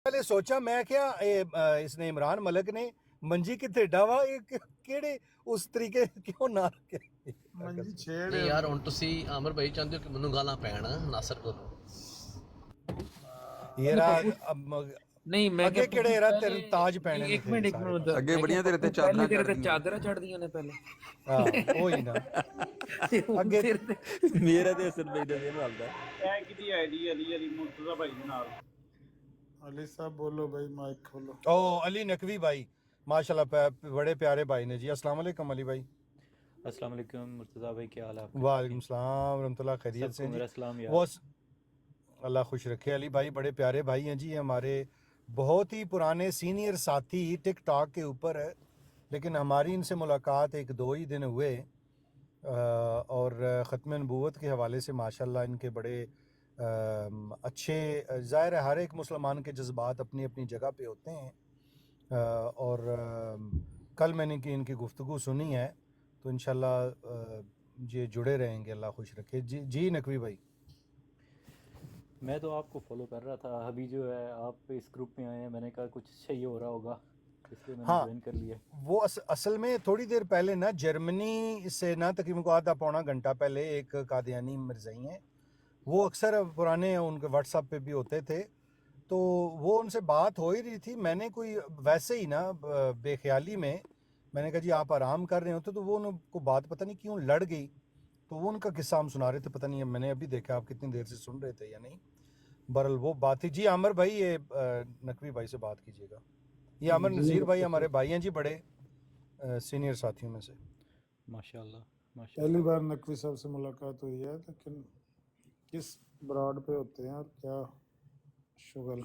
پہلے سوچا میں کیا اس نے عمران ملک نے منجی کتے ڈاوا کیڑے اس طریقے کیوں نہ رکھے منجی چھیڑ نہیں یار ہن تسی عامر بھائی چاہتے ہو کہ منوں گالاں پین ناصر کو یہ رہا نہیں میں کہ اگے کیڑے رہا پہلے تیرے تاج نہیں پہنے نے ایک تھے منٹ سارے پاس اگے میں کہ بڑیاں تیرے تے پپو پہلے چادراں تیرے چڑھ تے دیاں چادریں چڑھ دیاں نے پہلے ہاں وہی نا تے ہن اگے تیرے تے میرا تے حسن بھائی دا دل رلدا اے کدی آئی علی علی مرتضی بھائی دے نال علی صاحب بولو بھائی مائک کھولو. او علی نقوی بھائی ماشاءاللہ بڑے پیارے بھائی نے جی السلام علیکم علی بھائی. السلام علیکم مرتضیٰ بھائی، کیا حال ہے آپ کے؟ وعلیکم السلام ورحمۃ اللہ خیریت سب سے کو ہیں جی. میرا سلام یار. وہ اللہ خوش رکھے. علی بھائی بڑے پیارے بھائی ہیں جی، ہمارے بہت ہی پرانے سینئر ساتھی ٹک ٹاک کے اوپر ہے، لیکن ہماری ان سے ملاقات 1-2 ہی دن ہوئے اور ختم نبوت کے حوالے سے ماشاءاللہ ان کے بڑے اچھے، ظاہر ہے ہر ایک مسلمان کے جذبات اپنی اپنی جگہ پہ ہوتے ہیں، اور کل میں نے ان کی گفتگو سنی ہے تو انشاءاللہ یہ جڑے رہیں گے. اللہ خوش رکھے. جی نقوی بھائی. میں تو آپ کو فالو کر رہا تھا، ابھی جو ہے آپ اس گروپ میں آئے ہیں، میں نے کہا کچھ اچھا ہی ہو رہا ہوگا، اس لیے میں نے ہاں جوائن کر لیا. وہ اصل میں تھوڑی دیر پہلے نا جرمنی سے نا تقریباً کو آدھا پونا گھنٹہ پہلے ایک قادیانی مرزائی ہیں، وہ اکثر پرانے ان کے واٹس ایپ پہ بھی ہوتے تھے، تو وہ ان سے بات ہو ہی رہی تھی. میں نے کوئی ویسے ہی نا بے خیالی میں نے کہا جی آپ آرام کر رہے ہوتے تو وہ ان کو بات پتہ نہیں کیوں لڑ گئی، تو وہ ان کا قصہ ہم سنا رہے تھے. پتہ نہیں میں نے ابھی دیکھا آپ کتنی دیر سے سن رہے تھے یا نہیں. برل وہ بات تھی. جی عامر بھائی یہ نقوی بھائی سے بات کیجیے گا. یہ عامر جی نذیر بھائی ہمارے بھائی ہیں جی، بڑے سینئر ساتھیوں میں سے. ماشاء اللہ ماشاء پہلی اللہ. بار نقوی صاحب سے ملاقات ہوئی ہے، لیکن کس براڈ پہ ہوتے ہیں اور کیا شغل؟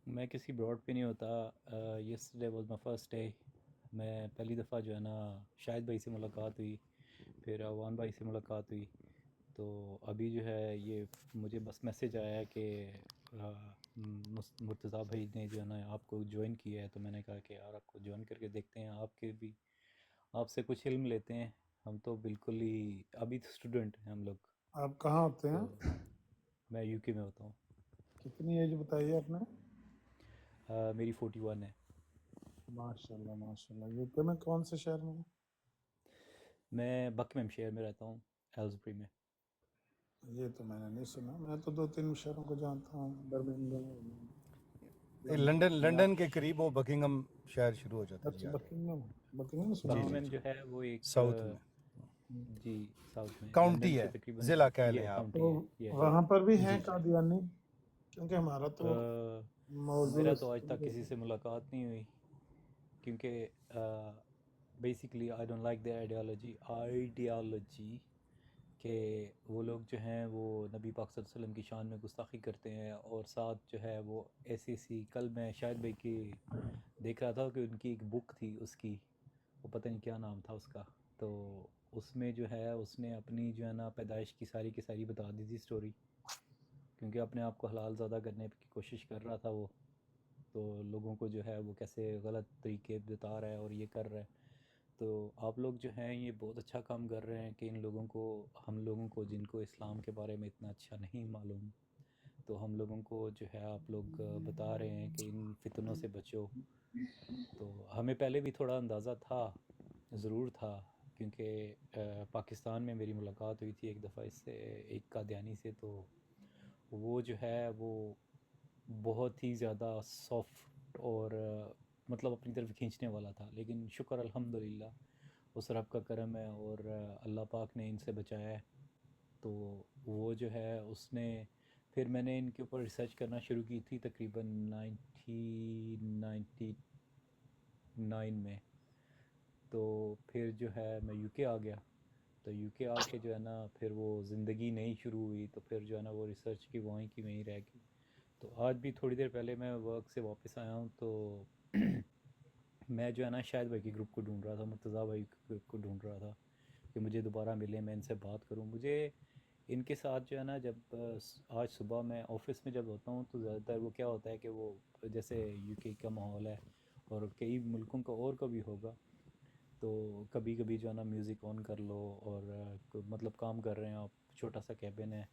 میں کسی براڈ پہ نہیں ہوتا. Yesterday was my first day. میں پہلی دفعہ جو ہے نا شاہد بھائی سے ملاقات ہوئی، پھر عوان بھائی سے ملاقات ہوئی، تو ابھی جو ہے یہ مجھے بس میسج آیا ہے کہ مرتضیٰ بھائی نے جو ہے نا آپ کو جوائن کیا ہے، تو میں نے کہا کہ یار آپ کو جوائن کر کے دیکھتے ہیں، آپ کے بھی آپ سے کچھ علم لیتے ہیں. ہم تو بالکل ہی ابھی تو اسٹوڈنٹ ہیں ہم لوگ. آپ کہاں ہوتے تو ہیں؟ میں یو کے میں ہوتا ہوں. کتنی ایج بتائی آپ نے؟ میری 41 ہے. ماشاء اللہ ماشاء اللہ. یو کے میں کون سے شہر میں؟ میں بکمم شہر میں رہتا ہوں، ایلزبری میں. یہ تو میں نے نہیں سنا. میں تو 2-3 شہروں کو جانتا ہوں، برمنگھم، لندن. لندن کے قریب وہ بکنگم شہر شروع ہو جاتا ہے جی اچھا آگے. بکنگھم سنا جی ہوا جی بکمم جی جو ہے وہ ایک ساؤتھ میں جی ساؤتھ میں، لندن کاؤنٹی سے ہے، تقریباً ضلع کہہ لیں یہ آپ. تو کاؤنٹی ہے یہ. وہاں پر بھی ہیں جی جی قادیانی؟ کیونکہ ہمارا تو موضوع میرا اس تو آج تک پہ کسی سے ملاقات نہیں ہوئی، کیونکہ basically I don't like the ideology کہ وہ لوگ جو ہیں وہ نبی پاک صلی اللہ علیہ وسلم کی شان میں گستاخی کرتے ہیں، اور ساتھ جو ہے وہ ایسی کل میں شاہد بھائی کی دیکھ رہا تھا کہ ان کی ایک بک تھی، اس کی وہ پتہ نہیں کیا نام تھا اس کا، تو اس میں جو ہے اس نے اپنی جو ہے نا پیدائش کی ساری بتا دی تھی اسٹوری، کیونکہ اپنے آپ کو حلال زیادہ کرنے کی کوشش کر رہا تھا وہ، تو لوگوں کو جو ہے وہ کیسے غلط طریقے بتا رہا ہے اور یہ کر رہا ہے. تو آپ لوگ جو ہیں یہ بہت اچھا کام کر رہے ہیں کہ ان لوگوں کو، ہم لوگوں کو جن کو اسلام کے بارے میں اتنا اچھا نہیں معلوم، تو ہم لوگوں کو جو ہے آپ لوگ بتا رہے ہیں کہ ان فتنوں سے بچو. تو ہمیں پہلے بھی تھوڑا اندازہ تھا، ضرور تھا، کیونکہ پاکستان میں میری ملاقات ہوئی تھی ایک دفعہ اس سے ایک قادیانی سے، تو وہ جو ہے وہ بہت ہی زیادہ سافٹ اور مطلب اپنی طرف کھینچنے والا تھا، لیکن شکر الحمدللہ اس رب کا کرم ہے اور اللہ پاک نے ان سے بچایا ہے. تو وہ جو ہے اس نے پھر میں نے ان کے اوپر ریسرچ کرنا شروع کی تھی تقریباً 1999 میں. تو پھر جو ہے میں یو کے آ گیا، تو یو کے آ کے جو ہے نا پھر وہ زندگی نئی شروع ہوئی، تو پھر جو ہے نا وہ ریسرچ کی وہیں کی وہیں رہ گئی. تو آج بھی تھوڑی دیر پہلے میں ورک سے واپس آیا ہوں، تو میں جو ہے نا شاہد بھائی کے گروپ کو ڈھونڈ رہا تھا، مرتضیٰ بھائی کے گروپ کو ڈھونڈ رہا تھا کہ مجھے دوبارہ ملے، میں ان سے بات کروں. مجھے ان کے ساتھ جو ہے نا جب آج صبح میں آفس میں جب ہوتا ہوں تو زیادہ تر وہ کیا ہوتا ہے کہ وہ جیسے یو کے کا ماحول ہے اور کئی ملکوں کا اور کا بھی ہوگا، تو کبھی کبھی جو ہے نا میوزک آن کر لو اور مطلب کام کر رہے ہیں آپ، چھوٹا سا کیبن ہے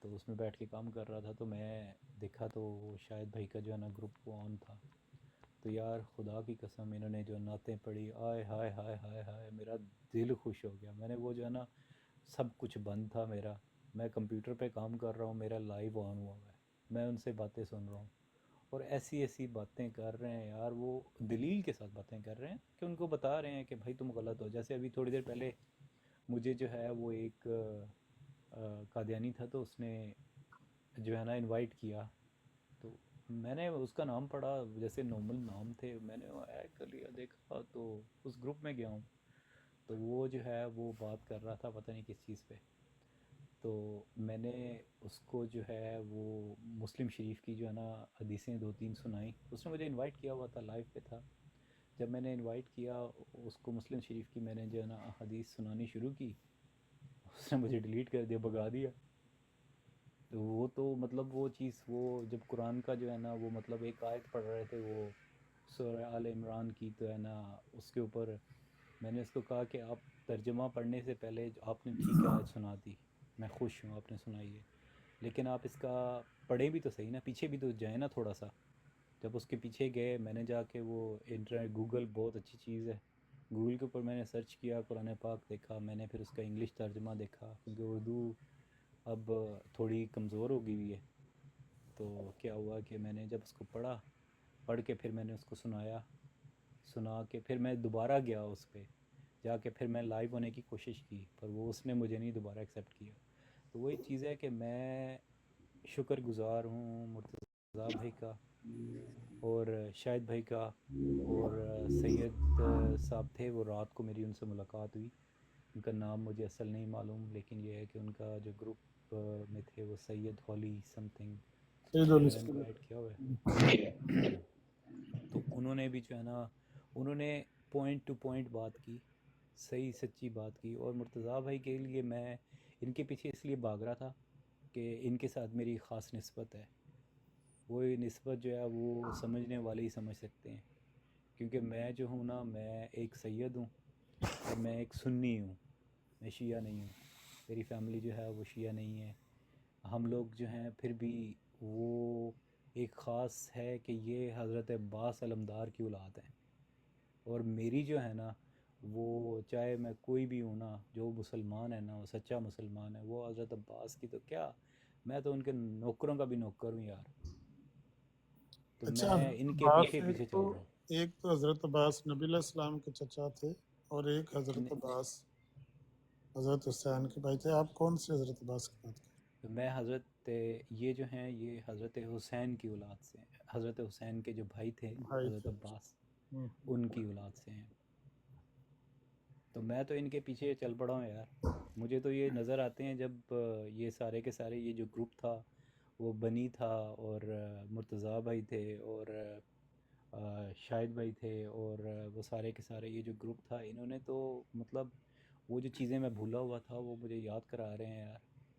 تو اس میں بیٹھ کے کام کر رہا تھا، تو میں دیکھا تو وہ شاہد بھائی کا جو ہے نا گروپ وہ آن تھا. تو یار خدا کی قسم انہوں نے جو نعتیں پڑھی، آئے ہائے ہائے ہائے ہائے، میرا دل خوش ہو گیا. میں نے وہ جو ہے نا سب کچھ بند تھا میرا، میں کمپیوٹر پہ کام کر رہا ہوں، میرا لائیو آن ہوا ہے، میں ان سے باتیں سن رہا ہوں اور ایسی ایسی باتیں کر رہے ہیں یار، وہ دلیل کے ساتھ باتیں کر رہے ہیں کہ ان کو بتا رہے ہیں کہ بھائی تم غلط ہو. جیسے ابھی تھوڑی دیر پہلے مجھے جو ہے وہ ایک قادیانی تھا، تو اس نے جو ہے نا انوائٹ کیا، تو میں نے اس کا نام پڑھا، جیسے نارمل نام تھے، میں نے ایڈ کر لیا، دیکھا تو اس گروپ میں گیا ہوں، تو وہ جو ہے وہ بات کر رہا تھا پتہ نہیں کس چیز پہ. تو میں نے اس کو جو ہے وہ مسلم شریف کی جو ہے نا حدیثیں 2-3 سنائیں. اس نے مجھے انوائٹ کیا ہوا تھا، لائیو پہ تھا. جب میں نے انوائٹ کیا اس کو مسلم شریف کی، میں نے جو ہے نا حدیث سنانی شروع کی، اس نے مجھے ڈیلیٹ کر دیا، بھگا دیا. تو وہ تو مطلب وہ چیز، وہ جب قرآن کا جو ہے نا وہ مطلب ایک آیت پڑھ رہے تھے وہ سورہ آل عمران کی، تو ہے نا اس کے اوپر میں نے اس کو کہا کہ آپ ترجمہ پڑھنے سے پہلے آپ نے ٹھیک ہے آیت سنا دی، میں خوش ہوں آپ نے سنائی ہے، لیکن آپ اس کا پڑھیں بھی تو صحیح نا، پیچھے بھی تو جائیں نا تھوڑا سا. جب اس کے پیچھے گئے، میں نے جا کے وہ انٹرنیٹ، گوگل بہت اچھی چیز ہے، گوگل کے اوپر میں نے سرچ کیا قرآن پاک، دیکھا میں نے، پھر اس کا انگلش ترجمہ دیکھا، کیونکہ اردو اب تھوڑی کمزور ہو گئی ہوئی ہے. تو کیا ہوا کہ میں نے جب اس کو پڑھ کے پھر میں نے اس کو سنا کے پھر میں دوبارہ گیا اس پہ جا کے، پھر میں لائیو ہونے کی کوشش کی، پر وہ اس نے مجھے نہیں دوبارہ ایکسیپٹ کیا. تو وہی چیز ہے کہ میں شکر گزار ہوں مرتضیٰ بھائی کا اور شاہد بھائی کا، اور سید صاحب تھے وہ، رات کو میری ان سے ملاقات ہوئی. ان کا نام مجھے اصل نہیں معلوم، لیکن یہ ہے کہ ان کا جو گروپ میں تھے وہ سید ہولی سم تھنگ، سید میں علی نے ان کو ایڈ کیا ہوا ہے. تو انہوں نے بھی جو ہے نا انہوں نے پوائنٹ ٹو پوائنٹ بات کی، صحیح سچی بات کی. اور مرتضیٰ بھائی کے لیے میں ان کے پیچھے اس لیے بھاگ رہا تھا کہ ان کے ساتھ میری خاص نسبت ہے. وہ نسبت جو ہے وہ سمجھنے والے ہی سمجھ سکتے ہیں، کیونکہ میں جو ہوں نا، میں ایک سید ہوں اور میں ایک سنی ہوں، میں شیعہ نہیں ہوں. میری فیملی جو ہے وہ شیعہ نہیں ہے. ہم لوگ جو ہیں پھر بھی وہ ایک خاص ہے کہ یہ حضرت عباس علمدار کی اولاد ہے، اور میری جو ہے نا وہ چاہے میں کوئی بھی ہوں نا، جو مسلمان ہے نا، وہ سچا مسلمان ہے، وہ حضرت عباس کی تو کیا، میں تو ان کے نوکروں کا بھی نوکر ہوں یار. تو اچھا، میں ان کے عباس پیچھے ایک پیچھے تو چل رہا ہوں. ایک تو حضرت عباس نبی علیہ السلام کے چچا تھے، اور ایک حضرت عباس حضرت حسین کے بھائی تھے. آپ کون سے حضرت عباس کی بات کریں؟ تو میں حضرت یہ جو ہیں یہ حضرت حسین کی اولاد سے ہیں، حضرت حسین کے جو بھائی تھے بھائی حضرت تھے. عباس، ان کی اولاد سے ہیں. تو میں تو ان کے پیچھے چل پڑا ہوں یار. مجھے تو یہ نظر آتے ہیں جب یہ سارے کے سارے یہ جو گروپ تھا وہ بنی تھا، اور مرتضیٰ بھائی تھے، اور شاہد بھائی تھے، اور وہ سارے کے سارے یہ جو گروپ تھا، انہوں نے تو مطلب وہ جو چیزیں میں بھولا ہوا تھا وہ مجھے یاد کرا رہے ہیں یار.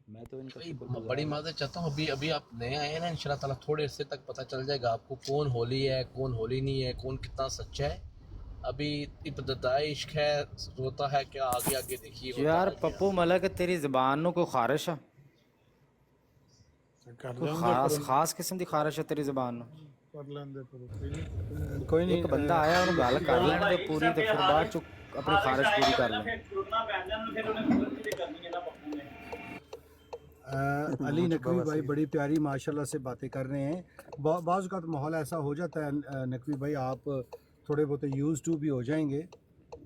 میں تو ان کا بھائی شکر بڑی گزار ہوں. معذرت چاہتا ہوں، ابھی آپ نئے آئے ہیں نا، انشاءاللہ تعالیٰ تھوڑے عرصے تک پتہ چل جائے گا آپ کو کون ہولی ہے، کون ہولی نہیں ہے، کون کتنا سچا ہے. ابھی ابتدائی عشق ہے، روتا ہے کیا، آگے آگے دیکھیے ہوتا یار ہے کیا. پپو ملک تیری زبان نو کوئی خارش ہے؟ کر کوئی لیں دے خاص قسم دی خارش ہے تیری زبان نو؟ کر لیں دے کوئی نہیں. کوئی نہیں. ایک بندہ آیا انہوں گل کر لین دے پوری، تے پھر بعد چ اپنی خارش پوری کر لیں. علی نقوی بھائی بڑی پیاری ماشاءاللہ سے باتیں کر رہے ہیں. بعض اوقات ماحول ایسا ہو جاتا ہے نقوی بھائی، آپ تھوڑے بہت یوز ٹو بھی ہو جائیں گے،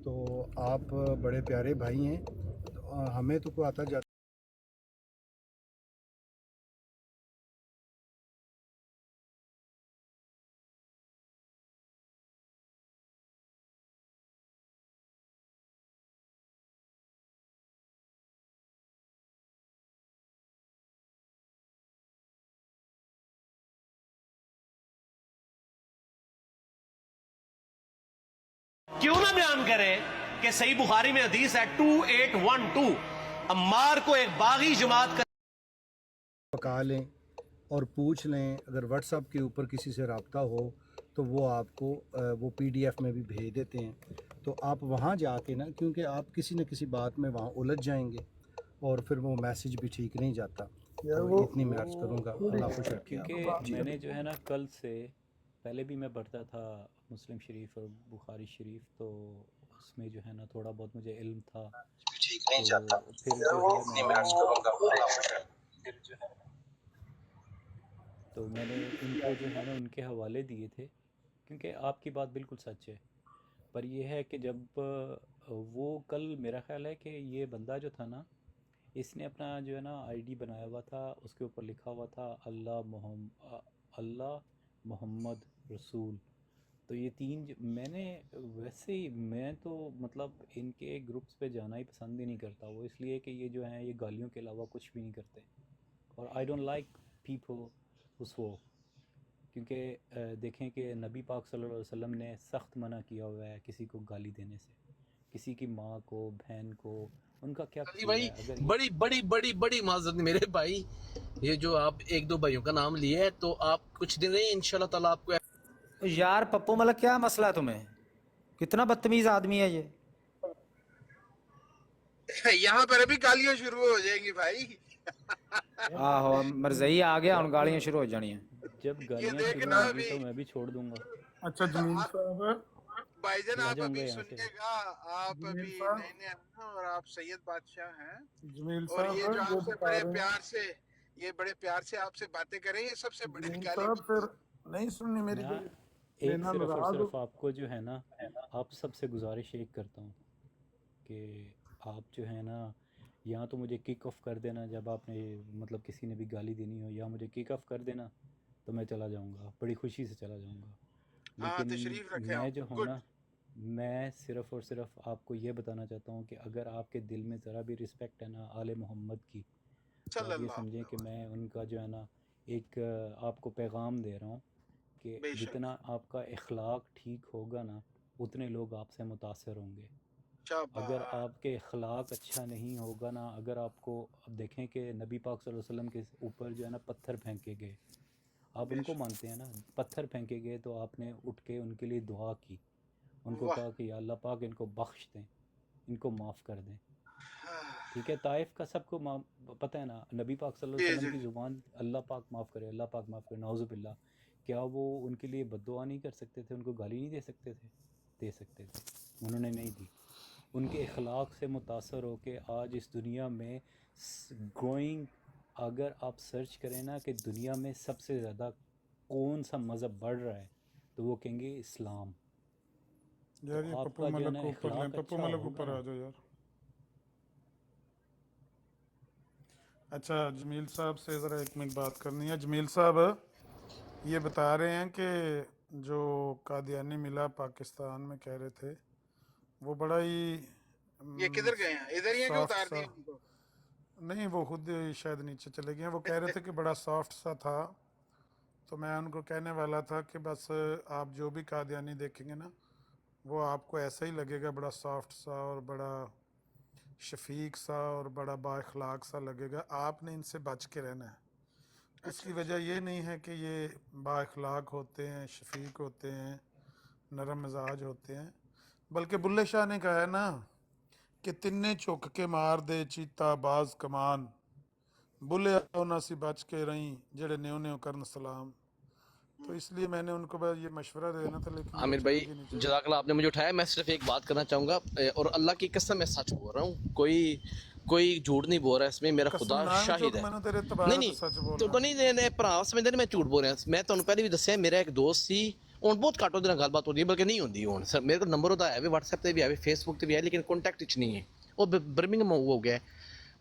تو آپ بڑے پیارے بھائی ہیں. ہمیں تو کوئی آتا جاتا کیوں نہ بیان کرے کہ صحیح بخاری میں حدیث ہے 2812، عمار کو ایک باغی جماعت کا پکا لیں اور پوچھ لیں. اگر واٹس ایپ کے اوپر کسی سے رابطہ ہو تو وہ آپ کو وہ پی ڈی ایف میں بھی بھیج دیتے ہیں. تو آپ وہاں جا کے نا، کیونکہ آپ کسی نہ کسی بات میں وہاں الجھ جائیں گے اور پھر وہ میسیج بھی ٹھیک نہیں جاتا. यार तो वो इतनी मैं अर्ज करूँगा, अल्लाह खुश रखे क्योंकि आपको। मैंने जो है ना कल से पहले भी मैं पढ़ता था मुस्लिम शरीफ और बुखारी शरीफ, तो उसमें जो है ना थोड़ा बहुत मुझे इल्म था, ठीक नहीं तो जाता, फिर जो है इतनी मैं अर्ज करूँगा, अल्लाह खुश रखे। फिर जो है तो मैंने इनको जो है ना उनके हवाले दिए थे, क्योंकि आपकी बात बिल्कुल सच है। पर यह है कि जब वो कल मेरा ख्याल है कि ये बंदा जो था ना, इसने अपना जो है ना आईडी बनाया हुआ था, उसके ऊपर लिखा हुआ था अल्लाह मोहम्मद रसूल। तो ये तीन मैंने वैसे ही, मैं तो मतलब इनके ग्रुप्स पे जाना ही पसंद ही नहीं करता, वो इसलिए कि ये जो हैं ये गालियों के अलावा कुछ भी नहीं करते, और आई डोंट लाइक पीपल उसको, क्योंकि देखें कि नबी पाक सल्लल्लाहु अलैहि वसल्लम ने सख्त मना किया हुआ है किसी को गाली देने से, किसी की माँ को, बहन को, उनका क्या अली कसूर भाई, है? अगर ये बड़ी बड़ी बड़ी बड़ी माजरत मेरे भाई, ये जो आप एक दो भाइयों का नाम लिए है, तो आप कुछ दिन रहे इंशाल्लाह ताला आपको। यार पप्पू मतलब क्या मसला है तुम्हें? कितना बदतमीज आदमी है ये। यहाँ पर अभी गालियां शुरू हो जाएंगी भाई। आहो मरजई आ गया, हुन गालियां शुरू हो जानी है। जब ये गालियाँ शुरू देखना होंगी अभी तो मैं भी छोड़ दूंगा, अच्छा जमील साहब, भाईजान चला आप जाऊंगा अभी यहाँ से। सुनिएगा, आप जमील अभी साहब, नए नए आए हैं और आप सैयद बादशाह हैं, जमील और साहब ये जो ये आपसे बता बड़े रहे हैं, प्यार से, ये बड़े प्यार से आपसे बातें करें, ये सबसे बड़े जमील गाली साहब फिर नहीं सुननी मेरी मैं कोई, एक लेना सिर्फ और नाराज हो। सिर्फ आपको जो है ना, आप सबसे गुजारिश एक करता हूँ कि आप जो है ना, या तो मुझे किक ऑफ कर देना जब आपने मतलब किसी ने भी गाली देनी हो, या मुझे किक ऑफ कर देना तो मैं चला जाऊँगा, बड़ी खुशी से चला जाऊँगा। हाँ लेकिन तशरीफ रखे मैं आप, जो हूँ गुड। ना, मैं सिर्फ़ और सिर्फ आपको ये बताना चाहता हूँ कि अगर आपके दिल में ज़रा भी रिस्पेक्ट है ना आले मोहम्मद की, तो आप ये सल्लल्लाहु समझें कि अलैहि मैं उनका जो है ना एक आपको पैगाम दे रहा हूँ कि वसल्लम, बेशक जितना आपका इखलाक ठीक होगा ना, उतने लोग आपसे मुतासर होंगे। अगर शाबाश। आपके इखलाक अच्छा नहीं होगा ना, अगर आपको, अब देखें कि नबी पाक सल्लल्लाहु अलैहि वसल्लम के ऊपर जो है ना पत्थर फेंके गए, आप उनको बेशक, मानते हैं ना, पत्थर फेंके गए तो आपने उठ के उनके लिए दुआ की, उनको वाह। कहा कि या अल्लाह पाक इनको बख्श दें, इनको माफ़ कर दें। हाँ, ठीक है, ताइफ का सबको पता है ना, नबी पाक सल्लल्लाहु जी अलैहि जी, वसल्लम की ज़ुबान अल्लाह पाक माफ़ करे, अल्लाह पाक माफ़ करे, नाउज़ुबिल्लाह। क्या वो उनके लिए बद्दुआ नहीं कर सकते थे, उनको गाली नहीं दे सकते थे? दे सकते थे, उन्होंने नहीं दी। उनके इखलाक से मुतासर होके आज इस दुनिया में ग्रोइंग, अगर आप सर्च करें ना कि दुनिया में सबसे ज़्यादा कौन सा मज़हब बढ़ रहा है, तो वो कहेंगे इस्लाम। तो यार ये पप्पू आपका जो है मलक ना को ऊपर लें, इखलाक पप्पू अच्छा मलक होगा ऊपर ना। आ जाओ यार। अच्छा जमील साहब से ज़रा एक मिनट बात करनी है। जमील साहब ये बता रहे हैं कि जो कादियानी मिला पाकिस्तान में कह रहे थे, वो बड़ा ही ये किधर गए हैं? इधर ही हैं कि सॉफ्ट उतार सा, दिए उनको? नहीं वो खुद शायद नीचे चले गए हैं। वो कह रहे थे कि बड़ा सॉफ्ट सा था, तो मैं उनको कहने वाला था कि बस आप जो भी कादियानी देखेंगे ना, वो आपको ऐसा ही लगेगा, बड़ा सॉफ्ट सा और बड़ा शफीक सा और बड़ा बाइखलाक सा लगेगा। आपने इनसे बच के रहना है। उसकी वजह ये नहीं है कि ये बाइखलाक होते हैं, शफीक होते हैं, नरम मिजाज होते हैं, बल्कि बुल्ले शाह ने कहा है ना कि तिन्ने चुक के मार दे चीता बाज कमान, बुले ना सी बच के रही जेड़े न्यो न्यो करन सलाम। तो इसलिए मैंने उनको बस ये मशवरा देना था, लेकिन वो आमिर चले भाई, गए नीचे। जज़ाकल्लाह, आपने मुझे उठाया। मैं सिर्फ एक बात करना चाहूँगा, और अल्लाह की कसम मैं सच बोल रहा हूँ, कोई झूठ नहीं बोल रहा है इसमें, मेरा कसम खुदा ना शाहिद चुक, है। मैंने तेरे नहीं तबारा तो नहीं सच तो बोलना। नहीं नहीं भरा समझते ने मैं झूठ बोल रहा। मैं ਤੁਹਾਨੂੰ ਪਹਿਲੇ ਵੀ ਦੱਸਿਆ, ਮੇਰਾ ਇੱਕ ਦੋਸਤ ਸੀ, ਹੁਣ ਬਹੁਤ ਘੱਟ ਉਹਦੇ ਨਾਲ ਗੱਲਬਾਤ ਹੁੰਦੀ ਹੈ, ਬਲਕਿ ਨਹੀਂ ਹੁੰਦੀ ਹੁਣ। ਮੇਰੇ ਕੋਲ ਨੰਬਰ ਉਹਦਾ ਹੈ ਵੀ, WhatsApp ਤੇ ਵੀ ਹੈ, Facebook ਤੇ ਵੀ ਹੈ, ਲੇਕਿਨ ਕੰਟੈਕਟ ਵਿੱਚ ਨਹੀਂ ਹੈ। ਉਹ ਬਰਮਿੰਗਮ ਹੋ ਗਿਆ,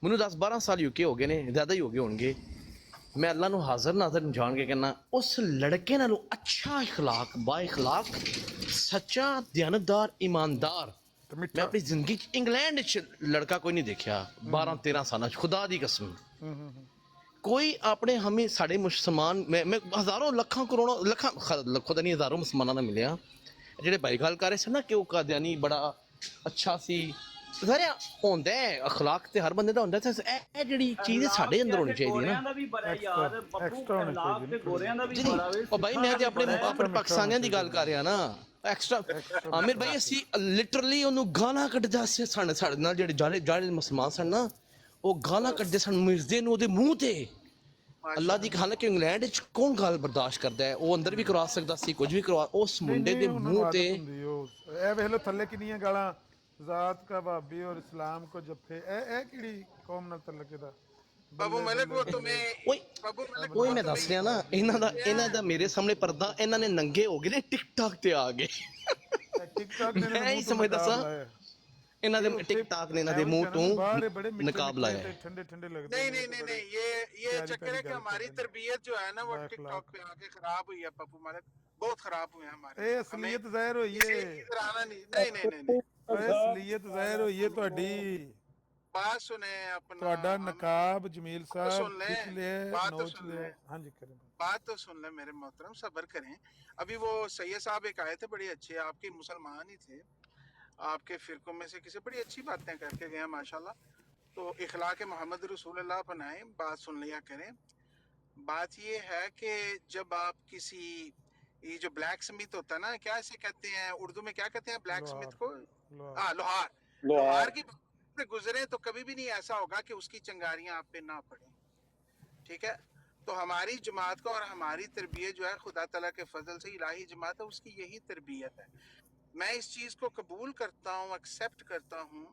ਮੈਨੂੰ 10-12 ਸਾਲ UK ਹੋ ਗਏ ਨੇ, ਜ਼ਿਆਦਾ ਹੀ ਹੋ ਗਏ ਹੋਣਗੇ। ਮੈਂ ਅੱਲਾ ਨੂੰ ਹਾਜ਼ਰ ਨਾਜ਼ਰ ਜਾਣ ਕੇ ਕਹਿੰਦਾ, ਉਸ ਲੜਕੇ ਨਾਲੋਂ ਅੱਛਾ ਇਖਲਾਕ, ਬਾ ਇਖਲਾਕ, ਸੱਚਾ, ਦਿਆਨਤਦਾਰ, ਈਮਾਨਦਾਰ ਮੈਂ ਆਪਣੀ ਜ਼ਿੰਦਗੀ 'ਚ ਇੰਗਲੈਂਡ 'ਚ ਲੜਕਾ ਕੋਈ ਨਹੀਂ ਦੇਖਿਆ 12-13 ਸਾਲਾਂ 'ਚ, ਖੁਦਾ ਦੀ ਕਸਮ। ਕੋਈ ਆਪਣੇ ਹਮੇ ਸਾਡੇ ਮੁਸਲਮਾਨ, ਮੈਂ ਹਜ਼ਾਰਾਂ ਲੱਖਾਂ ਕਰੋੜਾਂ ਲੱਖਾਂ ਖੁਦਾ ਨਹੀਂ ਹਜ਼ਾਰਾਂ ਮੁਸਲਮਾਨਾਂ ਨਾਲ ਮਿਲਿਆ, ਜਿਹੜੇ ਭਾਈ ਗੱਲ ਕਰ ਰਹੇ ਸੀ ਨਾ ਕਿ ਉਹ ਕਾਦੀਆਨੀ ਬੜਾ ਅੱਛਾ ਸੀ। ਸਾਰੇ ਹੁੰਦਾ ਹੈ, ਅਖਲਾਕ ਤੇ ਹਰ ਬੰਦੇ ਦਾ ਹੁੰਦਾ ਹੈ। ਇਹ ਜਿਹੜੀ ਚੀਜ਼ ਸਾਡੇ ਅੰਦਰ ਹੋਣੀ ਚਾਹੀਦੀ ਹੈ ਗੋਰਿਆਂ ਨਾ। ਦਾ ਵੀ ਬੜਾ ਯਾਰ ਬੱਬੂ, extra ਹੋਣੀ ਖਿਲਾਫ ਚਾਹੀਦੀ ਤੇ ਨਾ ਗੋਰਿਆਂ ਦਾ ਵੀ ਜੀ ਬੜਾ ਵੇ। ਉਹ ਭਾਈ ਮੈਂ ਤੇ ਆਪਣੇ ਪਾਕਿਸਤਾਨੀਆਂ ਦੀ ਗੱਲ ਕਰ ਰਿਹਾ ਨਾ, ਐਕਸਟਰਾ। ਆਮਿਰ ਭਾਈ ਅਸੀਂ ਲਿਟਰਲੀ ਉਹਨੂੰ ਗਾਲਾਂ ਕੱਢਦਾ ਸੀ, ਸਾਡੇ ਨਾਲ ਜਿਹੜੇ ਜਾਲੇ ਮੁਸਲਮਾਨ ਸਨ ਨਾ, ਉਹ ਗਾਲਾਂ ਕੱਢਦੇ ਸਨ ਮਿਰਜ਼ੇ ਨੂੰ, ਉਹਦੇ ਮੂੰਹ ਤੇ ਅੱਲਾ ਦੀ ਗੱਲ ਹੈ ਕਿ ਇੰਗਲੈਂਡ ਵਿੱਚ ਕੌਣ ਗਾਲ ਬਰਦਾਸ਼ਤ ਕਰਦਾ ਹੈ, ਉਹ ਅੰਦਰ ਵੀ ਕਰਵਾ ਸਕਦਾ ਸੀ, ਕੁਝ ਵੀ ਕਰਵਾ, ਉਸ ਮੁੰਡੇ ਦੇ ਮੂੰਹ ਤੇ ਇਹ ਵੇਖ ਲੋ ਥੱਲੇ ਕਿੰਨੀਆਂ ਗਾਲਾਂ, ਜ਼ਾਤ ਕਾ ਭਾਬੀ ਔਰ ਇਸਲਾਮ ਕੋ ਜੱਫੇ, ਇਹ ਕਿਹੜੀ ਕੌਮ ਨਾਲ ਤਲਕ ਇਹਦਾ? बाबू मलिक वो तुम्हें ਓਏ बाबू मलिक ਓਏ ਮੈਂ ਦੱਸ ਰਿਹਾ ਨਾ, ਇਹਨਾਂ ਦਾ ਮੇਰੇ ਸਾਹਮਣੇ ਪਰਦਾ, ਇਹਨਾਂ ਨੇ ਨੰਗੇ ਹੋ ਗਏ ਨੇ, ਟਿਕਟਾਕ ਤੇ ਆ ਗਏ। ਟਿਕਟਾਕ ਨੇ ਮੈਂ ਹੀ ਸਮਝਦਾ ਸਾਂ ਇਹਨਾਂ ਦੇ ਟਿਕਟਾਕ ਨੇ ਇਹਨਾਂ ਦੇ ਮੂੰਹ ਤੋਂ ਨਕਾਬ ਲਾਇਆ ਹੈ। ठंडे ठंडे लगते नहीं नहीं नहीं नहीं ये चक्कर है कि हमारी तरबियत जो है ना वो टिकटॉक पे आके खराब हुई है पप्पू मलिक, बहुत खराब हुए हैं हमारे। ਇਹ ਅਸਲੀਅਤ ਜ਼ਾਹਿਰ ਹੋਈ इसे ਹੈ, इधर आना नहीं नहीं नहीं नहीं ਇਹ ਅਸਲੀਅਤ ਜ਼ਾਹਿਰ ਹੋਈ ਹੈ ਤੁਹਾਡੀ। बात सुने अपना ਤੁਹਾਡਾ ਨਕਾਬ ਜਮੀਲ सुन ਸਾਹਿਬ ले, ਖਿੱਚ ਲਿਆ, बात तो ਨੋਚ सुन ਲਿਆ। ले, ਹਾਂਜੀ ਕरें। बात तो सुन ले मेरे मोहतरम, सब्र करें। अभी वो सैयद साहब एक आए थे बड़े अच्छे, आपके मुसलमान ही थे, आपके फिरकों में से किसी, बड़ी अच्छी बातें करके गए माशाल्लाह। तो इखलाक मोहम्मद रसूलुल्लाह अपनाएं, बात सुन लिया करें। बात ये है कि जब आप किसी, ये जो ब्लैक स्मिथ होता है ना, क्या इसे कहते हैं उर्दू में, क्या कहते हैं ब्लैक स्मिथ को? हाँ, लोहार की से गुजरे तो कभी भी नहीं ऐसा होगा कि उसकी चंगारियां आप पे ना पड़े, ठीक है? तो हमारी जमात का और हमारी तरबियत जो है खुदा ताला के फजल से इलाही जमात है, उसकी यही तरबियत है। मैं इस चीज़ को कबूल करता हूँ, एक्सेप्ट करता हूँ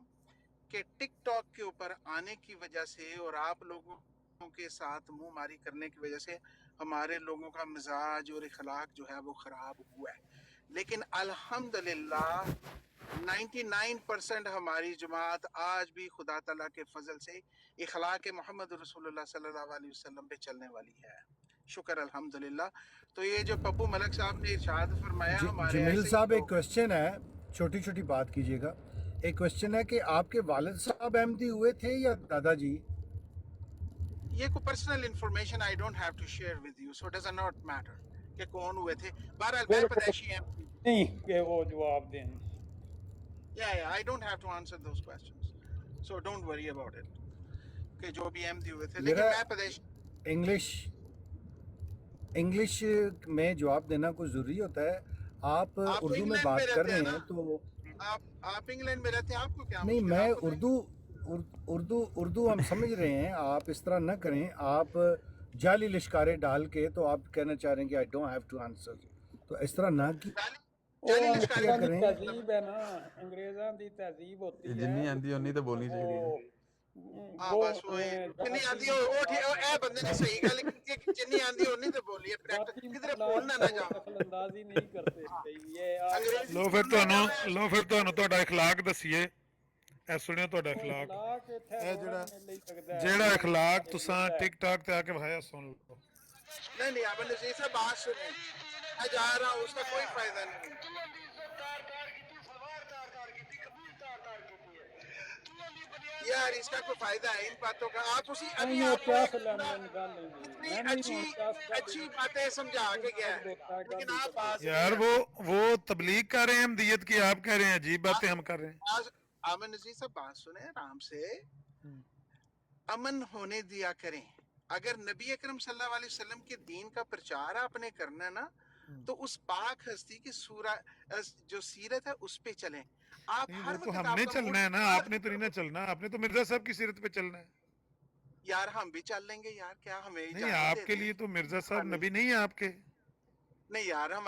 कि टिकटॉक के ऊपर आने की वजह से और आप लोगों के साथ मुंह मारी करने की वजह से हमारे लोगों का मिजाज और इखलाक जो है वो ख़राब हुआ है। लेकिन अल्हम्दुलिल्लाह 99% हमारी जमात आज भी खुदा ताला के फजल से इखलाक मोहम्मद रसूलुल्लाह सल्लल्लाहु अलैहि वसल्लम पे चलने वाली है, शुक्र अल्हम्दुलिल्लाह। तो ये जो पप्पू मलिक साहब ने इरशाद फरमाया, हमारे जमील ऐसे साहब ही एक क्वेश्चन है, छोटी छोटी बात कीजिएगा। एक क्वेश्चन है कि आपके वालिद साहब अहमदी हुए थे या दादाजी? ये कोई personal information I don't have to share with you, so does not matter कि कौन हुए थे। बहरहाल मैं पैदाइशी हैं, नहीं कि वो जवाब दें। yeah I don't have to answer those questions, so don't worry about it कि जो भी अहमदी हुए थे। लेकिन मैं पैदाइश इंग्लिश में जवाब देना कुछ ज़रूरी होता है। आप आप उर्दू में इंग्लैंड बात में कर रहते रहे हैं हैं ना? तो आप इंग्लैंड में रहते हैं, आपको क्या नहीं, मुश्किल है? मैं आप बताइए। उर्दू हम समझ रहे हैं, आप इस तरह न करें। आप जाली लिश्कारे डाल के तो आप कहना चाह रहे हैं कि I don't have to answer, तो इस तरह ना की जाली ਉਹ लिश्कारे क्या ਅੰਗਰੇਜ਼ਾਂ ਦੀ करें? ਤਹਿਜ਼ੀਬ ਹੈ ਨਾ, ਅੰਗਰੇਜ਼ਾਂ ਦੀ ਤਹਿਜ਼ੀਬ होती है। ਜਿੰਨੀ ਆਂਦੀ ਉਨੀ ਤਾਂ ਬੋਲਣੀ ਚਾਹੀਦੀ ਹੈ। हाँ बस वो जिन्नी आंदी हो वो ठीक है, ए बंदे ने सही गल की कि जिन्नी आंदी हो नहीं तो बोलिए, प्रैक्टिस किधर बोलना ना जाओ। दखलअंदाजी नहीं करते ये अंग्रेजी ਲੋ ਫਿਰ ਤੁਹਾਨੂੰ ਤੁਹਾਡਾ اخلاق ਦਸੀਏ। ਇਹ ਸੁਣਿਓ ਤੁਹਾਡਾ اخلاق, ਇਹ ਜਿਹੜਾ اخلاق ਤੁਸੀਂ ਟਿਕਟੌਕ ਤੇ ਆ ਕੇ ਵਿਖਾਇਆ, ਸੁਣ ਲਓ। नहीं नहीं आप नज़ीर साहब बात सुने, मैं जा रहा हूँ, उसका कोई फायदा नहीं। यार इसका कोई फायदा है इन बातों का? आप उसी अभी आपको इतनी अच्छी बातें समझा के गया है, लेकिन आप यार वो तबलीग कर रहे हैं अहमदियत की, आप कह रहे हैं अजीब बातें हम कर रहे हैं। आमन नज़ीर साहब बात सुने आराम से, अमन होने दिया करें। अगर नबी अकरम सल्लल्लाहु अलैहि वसल्लम के दीन का प्रचार आपने करना है ना, तो उस पाक हस्ती की जो सीरत है उस पे चलें। आप हर वो तो वक्त हमने आपका चलना है ना, आपने तो नहीं ना चलना, आपने तो मिर्जा साहब की सीरत पे चलना है। यार हम भी चल लेंगे यार, क्या हमें नहीं, इजाजत आपके दे दें? लिए तो मिर्जा साहब नबी नहीं है आपके। नहीं यार हम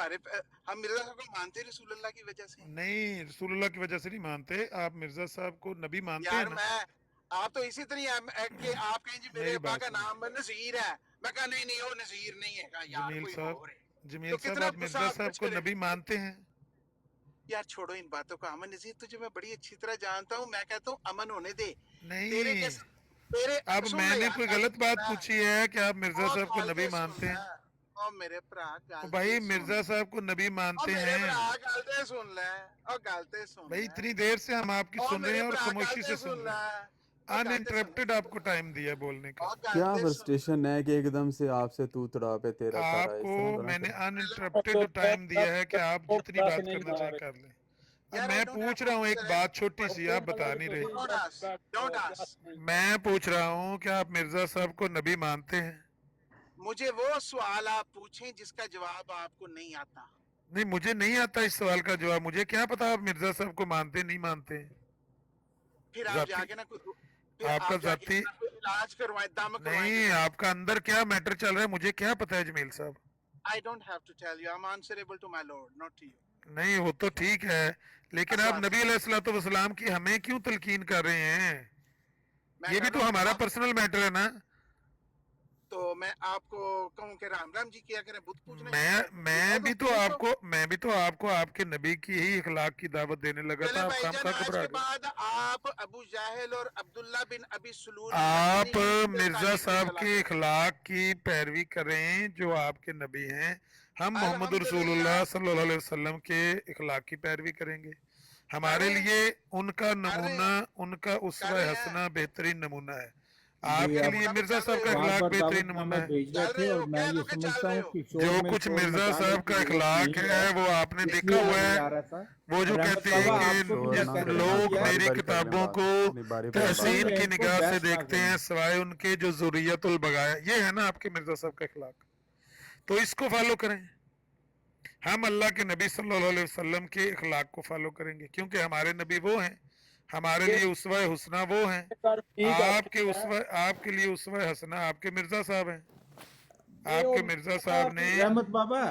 मिर्जा साहब को मानते रसूलुल्लाह की वजह से। नहीं, रसूलुल्लाह की वजह से नहीं मानते, आप मिर्जा साहब को नबी मानते यार हैं ना। आप तो इसी तरह कि आप कहें जी मेरे मेरी अब्बा बात का सुनो। नाम नज़ीर है, मैं कहा नहीं नहीं वो नज़ीर नहीं है, कहा यार जमील कोई साहब, और है। जमील तो साहब, कितना आप मिर्जा गुस्सा साहब कुछ को करे। नबी मानते हैं? यार छोड़ो इन बातों को। अमन नज़ीर तुझे मैं बड़ी अच्छी तरह जानता हूँ, मैं कहता हूँ अमन होने दे। तेरे नहीं, तेरे अब सुन ले मैंने यार, कोई गलत बात पूछी है कि आप मिर्जा साहब को नबी मानते हैं? ओ मेरे भरा तो भाई मिर्जा साहब को नबी मानते हैं गलते सुन ले, और गलते सुन भाई। ले। इतनी देर से हम आपकी ओ सुन रहे हैं मेरे और भरा खामोशी गलते से सुन रहे हैं। ले, और गलते अनइंटरप्टेड आपको टाइम दिया बोलने का। और क्या गलते सुन। फ्रस्ट्रेशन है कि एकदम से आपसे तू तड़ा पे तेरा तारा, इस आपको तरह तो ना मैंने करो। अनइंटरप्टेड टाइम दिया है कि आप जितनी बात करना चाहें कर लें। अब यार, मैं I don't पूछ have रहा हूँ to एक answer बात छोटी सी, आप बता नहीं रहे। Don't ask. मैं पूछ रहा हूँ कि आप मिर्जा साहब को नबी मानते हैं? मुझे वो सवाल आप पूछें जिसका जवाब आपको नहीं आता। नहीं, मुझे नहीं आता इस सवाल का जवाब। मुझे क्या पता आप मिर्जा साहब को मानते नहीं मानते। फिर आप जाती- जाके ना कोई आपका आप जाके जाती ना कोई इलाज करवाएं, दम करवाएं। नहीं, आपका अंदर क्या मैटर चल रहा है मुझे क्या पता है जमील साहब। I don't have to tell you, I'm answerable to my Lord, not to you. नहीं वो तो ठीक है, लेकिन आप अच्छा, नबी अलैहिस्सलाम की हमें क्यों तलकीन कर रहे हैं? मैं ये भी कर तो रहा हूँ, हमारा आप- पर्सनल मैटर है ना। तो मैं आपको कहूँ कि राम राम जी किया करें, बुत पूजने मैं भी तो आपको आपके नबी की ही इखलाक की दावत देने लगा चले था। आप भाईजान, खामखा आज घबरा के गए। बाद आप अबू जाहिल और अब्दुल्ला बिन अबी सुलूल आप मदनी की मिर्जा तारीफ साहब में के चला इखलाक की पैरवी करें जो आपके नबी हैं। हम मोहम्मद अल्हम्दुलिल्लाह। रसूलुल्लाह सल्लल्लाहु अलैहि वसल्लम के इखलाक की पैरवी करेंगे। हमारे कर रहे लिए उनका कर रहे नमूना, उनका कर उसवा रहे हैं। हसना बेहतरीन नमूना है। जी, आपके आप लिए अब मिर्जा कर साहब रहे का हो। वहाँ इखलाक पर बेहतरीन नमूना दावतनामे है। भेज रहे चल थे रहे और हो, मैं कह ये दो कि चल समझता रहे हूँ हो। कि जो शोर में कुछ शोर मिर्जा मचाने साहब की का जरूरत इखलाक नहीं है वो आपने इसलिए देखा हुआ मैं है। जा रहा था। वो जो रहमत कहते हैं बाबा, कि आपको भी शोर मैं ना कहना करें, चाहूँ लोग यार, बारी मेरी बारी कर लें किताबों बात, को अपनी बारी बारी बात तहसीन में की इनको निगाह से बहस ना देखते करें। हैं सिवाय उनके जो ज़ुर्रियतुल बगाया। ये है ना आपके मिर्जा साहब का इखलाक, तो इसको फॉलो करें। हम अल्लाह के नबी सल्लल्लाहु अलैहि वसल्लम के इखलाक को फॉलो करेंगे क्योंकि हमारे नबी वो हैं, हमारे लिए उसवा हुस्ना वो हैं। आपके लिए उसवा हसना आपके मिर्जा साहब हैं। आपके मिर्जा साहब ने रहमत बाबा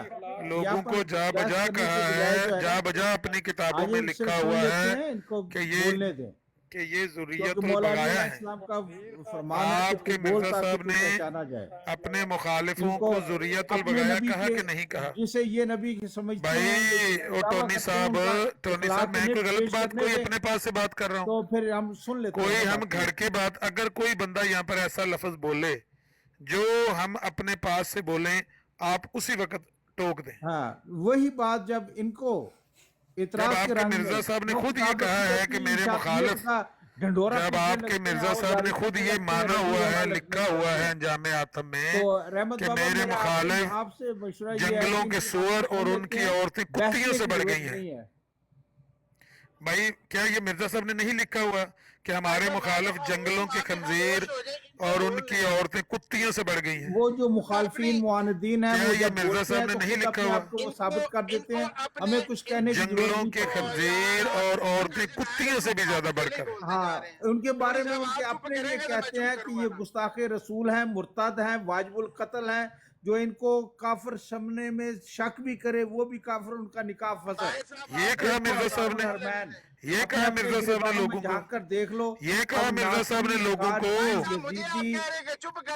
लोगों यहाँ को पर जा बहस बजा करने कहा की बजाय जो है, है जा ना, बजा अपनी किताबों आगे में सिर्फ लिखा सुन हुआ लेते है हैं, इनको कि ये बोलने दें, क्योंकि ज़ुर्रियतुल मौला अली बगाया है। अलैहिस्सलाम का फरमान है कि आपके तू बोल मिर्जा ताकि साहब तू ने पहचाना जाए। अपने मुखालिफों इनको को ज़ुर्रियतुल अपने बगाया नबी कहा के कि नहीं कहा? जिसे ये नबी की समझते भाई हैं, वो दावा टोनी करते हैं साहब उनका इखलाक मैं कोई नेट गलत पेश बात करने कोई दें, अपने पास से बात कर रहा हूँ। तो फिर हम सुन लेते कोई हैं ना हम बातें। घर के बात, अगर कोई बंदा यहाँ पर ऐसा लफ्ज बोले जो हम अपने पास से बोलें, आप उसी वक्त टोक दें। हाँ, वही बात जब इनको जब इतराज के आपके रंग मिर्जा में साहब ने वो खुद ये किताबें कहा है कि अपनी मेरे शख्सियत मुखालिफ, का ढंढोरा जब पीटने आपके लगते हैं मिर्जा और साहब ने गाली खुद देने ये लगते हैं, माना रद्दी हुआ वाला है, लगने लिखा लगते हुआ हैं। है अंजामे आतम में तो रहमत कि बाबा, मेरे मेरा मुखालिफ आपसे मशवरा ये है जंगलों कि के इनकी सुअर बातें और सुन उनकी लेते हैं, औरतें कुत्तियों बहसने से की बढ़ जरूरत गई हैं। नहीं है। भाई क्या ये मिर्जा साहब ने नहीं लिखा हुआ कि हमारे मुखालिफ जंगलों के खंजीर और उनकी औरतें कुत्तियों से बढ़ गई हैं? वो जो मुखालफीन मुआनदीन हैं क्या वो ये जब मिर्जा बोलते हैं साहब ने तो नहीं खुद लिखा अपने हुआ? आप को वो साबित कर देते हैं, हमें कुछ कहने की जरूरत जंगलों नहीं के पड़ती। खंजीर और औरतें कुत्तियों से भी ज्यादा बढ़कर। हाँ, उनके बारे में उनके अपने लिए कहते हैं कि ये गुस्ताखे रसूल हैं, मुर्तद हैं, वाजिबुल कत्ल हैं। जो इनको काफिर समझने में शक भी करे वो भी काफिर, उनका निकाह फसा है। ये कहा मिर्जा साहब ने, ये कहा मिर्जा साहब ने लोगों को, कर देख लो। ये कहा मिर्जा साहब ने लोगों को।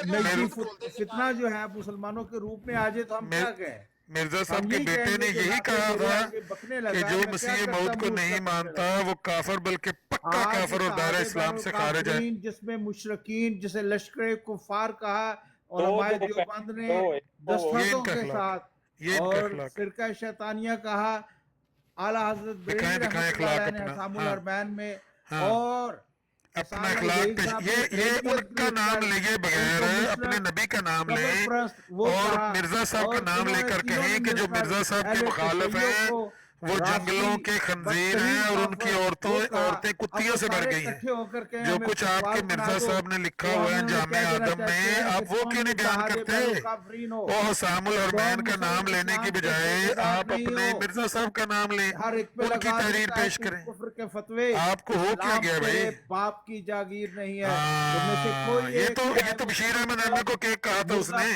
नजदी फितना जो है मुसलमानों के रूप में आ जाए तो हम क्या कहें? मिर्जा साहब के बेटे ने यही कहा था कि जो मसीह मौत को नहीं मानता वो काफिर, बल्कि पक्का काफिर और दायरा इस्लाम से खारिज है। जिसमें मुशरकीन, जिसे लश्कर कुफार कहा, उलमाए देवबंद ने दस्तखतों के साथ, और फिरका शैतानिया कहा, आला हजरत दिखाएं अखलाक ने अपना। असामुल अरबैन में, हाँ। और अपना अखलाक पेश, ये उनका नाम लिए बगैर अपने नबी का नाम लें और मिर्जा साहब का नाम लेकर कहें कि जो मिर्जा साहब के मुखालिफ हैं वो जंगलों के खंजीर हैं और उनकी औरतें कुत्तियों से बढ़ गई हैं। जो कुछ आपके मिर्जा साहब ने लिखा हुआ है जामे आदम में, आप वो क्यों नहीं बयान करते? वो हसामुल अरबैन का नाम लेने की बजाय आप अपने मिर्जा साहब का नाम लें, उनकी तहरीर पेश करें। आपको हो क्या गया भाई? बाप की जागीर नहीं है। ये तो बशीर अहमद अहमद को क्या कहा था उसने?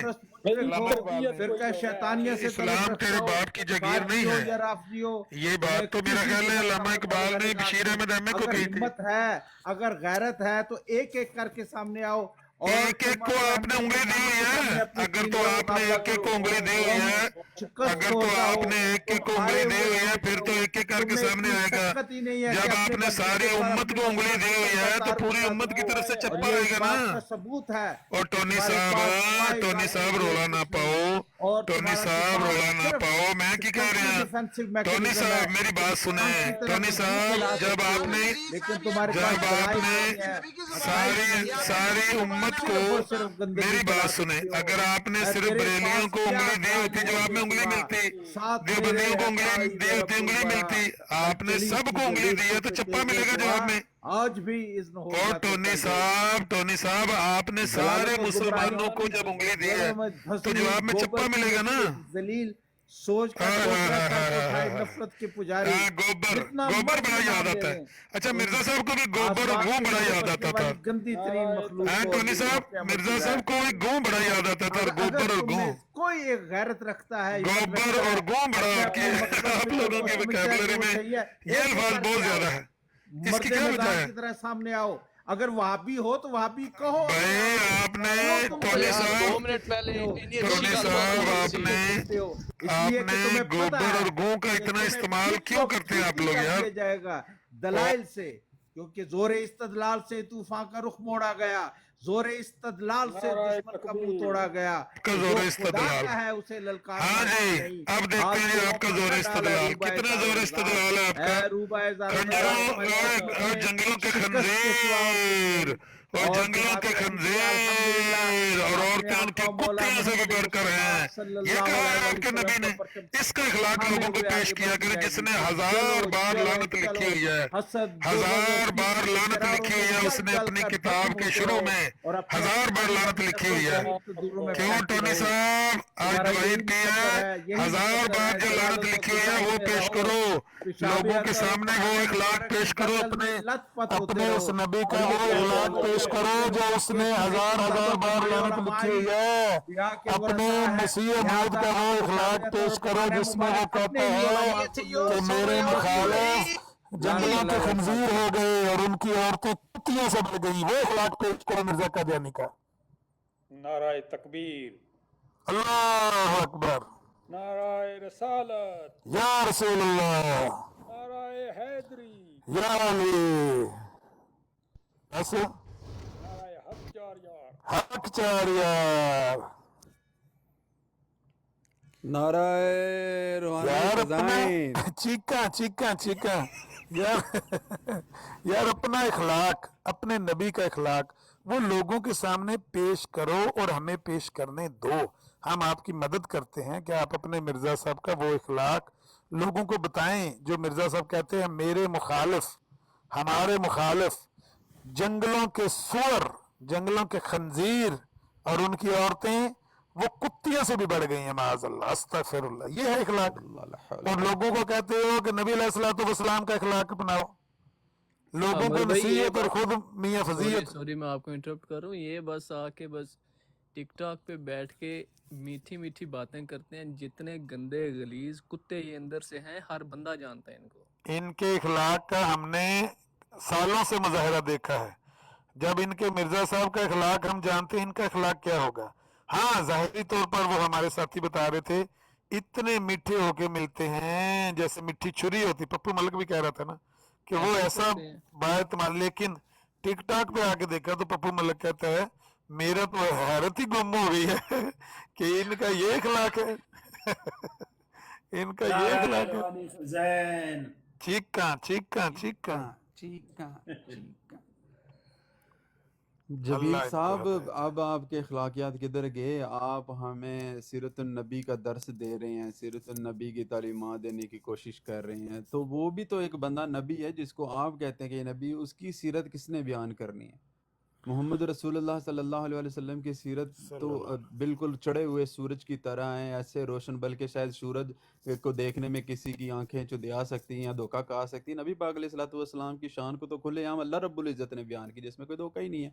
फिरका शैतानिया से इस्लाम तेरे बाप की जागीर नहीं है। ये बात तो मेरा ख्याल है अल्लामा इकबाल ने बशीर अहमद अहमद को कही थी। हिम्मत है, अगर गैरत है तो एक एक करके सामने आओ। और एक एक को आपने उंगली दी हुई है, अगर तो आपने एक एक को उंगली दी हुई है, अगर तो आपने एक एक को उंगली दी हुई है फिर तो एक एक करके सामने आएगा। जब आपने सारी उम्मत को उंगली दी हुई है तो पूरी उम्मत की तरफ से चप्पा आएगा ना। सबूत है। और टोनी साहब रोला ना पाओ, टोनी साहब रोला ना पाओ। मैं की कह रहा हूँ टोनी साहब, मेरी बात सुने। टोनी साहब जब आपने सारी उम्मत को, मेरी बात सुने, अगर आपने सिर्फ बरेलियों को उंगली दी होती, जवाब में उंगली मिलती, देवबंदियों को उंगली दी होती, उंगली मिलती। आपने सबको उंगली दी है तो चप्पा मिलेगा जवाब में। आज भी और टोनी साहब आपने सारे मुसलमानों को जब उंगली दी है तो जवाब में चप्पा मिलेगा ना। जलील सोच का नफरत के पुजारी गोबर जितना गोबर मर्जी बड़ा याद नाम ले आता है। लें, अच्छा उन मिर्जा साहब को भी गोबर और आसमान गूं की बड़ा नजर याद आता बसने था। वाली गंदी तरीन मखलूक हाँ को टोनी साहब, क़यामत मिर्जा की साहब रात को भी गूं बड़ा याद आता था, और अगर गोबर और तुम गूं, में कोई एक गैरत रखता है, इज्जत गोबर रखता है, और गूं बड़ा अपने आपकी अपने मकसद आप से लोगों वो की समझता है कि वोकैबुलरी वो में सही है, ये एक अल्फाज करके बहुत आओ, ज्यादा है। इसकी मर्द क्या वजह मैदान है? की तरह सामने आओ। अगर वहाबी हो तो वहाबी कहो अपने भाई आप को। आपने क्यों तुम तो टोनी यार बदनामी 2 साहब, मिनट पहले करते हो? इतनी क्यों अच्छी टोनी तुम गलबात साहब हो रही बदनामी थी। करते हो? इसलिए कि आपने तुम्हें पता गोबर है और गूं का कि इतना तुम्हें इस्तेमाल ठीक क्यों वक्त करते हैं ठीक आप ही लोग कर यार? दिया जाएगा दलाइल से, क्योंकि जोर इस्तदलाल से तूफान का रुख मोड़ा गया, जोर इस्तदलाल से नाराए दुश्मन का मुंह तकबीर। तोड़ा गया। आपका तो जोर जो खुदा इस्तदलाल। का है उसे ललकारना हाँ जी, नहीं। अब देखते आज हैं जी दिलों आपका पर जोर न डाले इस्तदलाल, रूबा कितना ज़ारो जोर मज़ार। इस्तदलाल है आपका। है रूबा ज़ारो खंजरों मज़ार, मैंने और जंगलों के शिकस्त के सिवा और कुछ खंजीर, नहीं। और और जंगलों जनाब के अल्हम्दुलिल्लाह खंजीर, और अपने औरतें उनकी आका मौला कुत्तियों से भी मोहम्मद बढ़कर मुस्तफा हैं। ये सल्लल्लाहु कहा है अलैहि आपके वसल्लम नबी का ने, परचम इसका इखलाक थामे लोगों को हुए पेश आगे किया बढ़ती करे, जाएगी। जिसने चलो 1000 बार चलो लानत लिखी चलो, हुई है, हसद 1000 की बार लानत किरारों लिखी हुई में है जल उसने जल अपनी कर किताब भस्म के होते शुरू रहो में, और अपने 1000 बार अपने लानत लिखी हुई है। शरीफ तदबीरों में क्यों फैलते टोनी रहो। साहब आज तुम्हारा यही दवाई की मुकद्दर है, है, यही 1000 मुकद्दर बार है। जो लानत जलालत लिखी हुई है गुलाही वो में पेश रहो, करो, पेशाबे लोगों के अतर और सामने वो महाने इखलाक मुबारक पेश की करो, गजल अपने में लथपथ होते अपने रहो। उस नबी का और वो ये कहते इखलाक रहो पेश कि करो जो उसने 1000 बार लानत लिखी हुई है। अपने मसीह मौद का वो इखलाक पेश करो जिसमें वो कहता है कि मेरे मुखालिफ जंगलों के खंजीर हो गए और उनकी औरतें कुत्तियों से बढ़ गई। वो इखलाक पेश करो मिर्जा कादियानी का। नाराए तकबीर, अल्लाह अकबर, नाराए रसालत, या रसूलुल्लाह, नाराए हैदरी, या अली। ऐसे नाराए हक चार यार। हक चार यार। नाराए रूहानी यार खजाइन। अपना चीका चीका चीका यार यार अपना इखलाक, अपने नबी का इखलाक वो लोगों के सामने पेश करो और हमें पेश करने दो। हम आपकी मदद करते हैं कि आप अपने मिर्जा साहब का वो इखलाक लोगों को बताएं जो मिर्जा साहब कहते हैं मेरे मुखालिफ, हमारे मुखालिफ जंगलों के सुअर, जंगलों के खंजीर और उनकी औरतें वो कुत्तियों से भी बढ़ गई हैं। माअज़ल्लाह, अस्तगफिरुल्लाह। ये है इखलाक। और लोगों को कहते हो कि नबी अलैहिस्सलाम का इखलाक अपनाओ, लोगों को नसीहत और खुद मियां फजीयत। सॉरी मैं आपको इंटरप्ट कर रहा हूँ। ये बस आके बस टिकटॉक पे बैठ के मीठी मीठी बातें करते हैं। जितने गंदे गलीज कुत्ते ये अंदर से हैं हर बंदा जानता है इनको। इनके इखलाक का हमने सालों से मुजाहरा देखा है। जब इनके मिर्जा साहब का इखलाक हम जानते हैं, इनका इखलाक क्या होगा। हाँ जाहिरी तौर पर वो हमारे साथी बता रहे थे इतने मीठे होके मिलते हैं जैसे मिठी छुरी होती। पप्पू मलिक भी कह रहा था ना कि वो ऐसा बात मान, लेकिन टिकटॉक पे आके देखा तो पप्पू मलिक कहता है मेरा तो हैरत ही गुम हो गई है कि इनका ये इखलाक है इनका ये इखलाक है। Chica Chica Chica Chica Jabir साहब, अब आपके अखलाकियात किधर गए? आप हमें सीरतुन नबी का दर्स दे रहे हैं, सीरतुन नबी की तालीमात देने की कोशिश कर रहे हैं, तो वो भी तो एक बंदा नबी है जिसको आप कहते हैं कि नबी, उसकी सीरत किसने बयान करनी है? मोहम्मद रसूलुल्लाह सल्लल्लाहु अलैहि वसल्लम की सीरत तो बिल्कुल चढ़े हुए सूरज की तरह है, ऐसे रोशन, बल्कि शायद सूरज को देखने में किसी की आंखें चुदिया सकती हैं या धोखा खा सकती हैं। नबी पाक अलैहिस्सलातु वस्सलाम की शान को तो खुलेआम अल्लाह रब्बुल इज़्ज़त ने बयान की, जिसमें कोई धोखा ही नहीं है,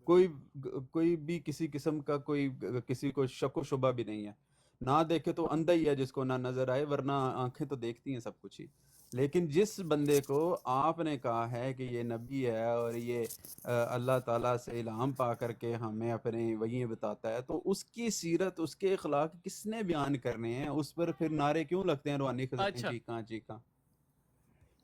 कोई भी किसी किस्म का कोई किसी को शक व शुबा भी नहीं है। ना देखे तो अंधा ही है जिसको ना नजर आए, वरना आंखें तो देखती हैं सब कुछ ही। लेकिन जिस बंदे को आपने कहा है कि ये नबी है और ये अल्लाह ताला से इल्हाम पा करके हमें अपने वही बताता है, तो उसकी सीरत, उसके अखलाक किसने बयान करने हैं? उस पर फिर नारे क्यों लगते हैं रूहानी खजाइन अच्छा। Chica Chica?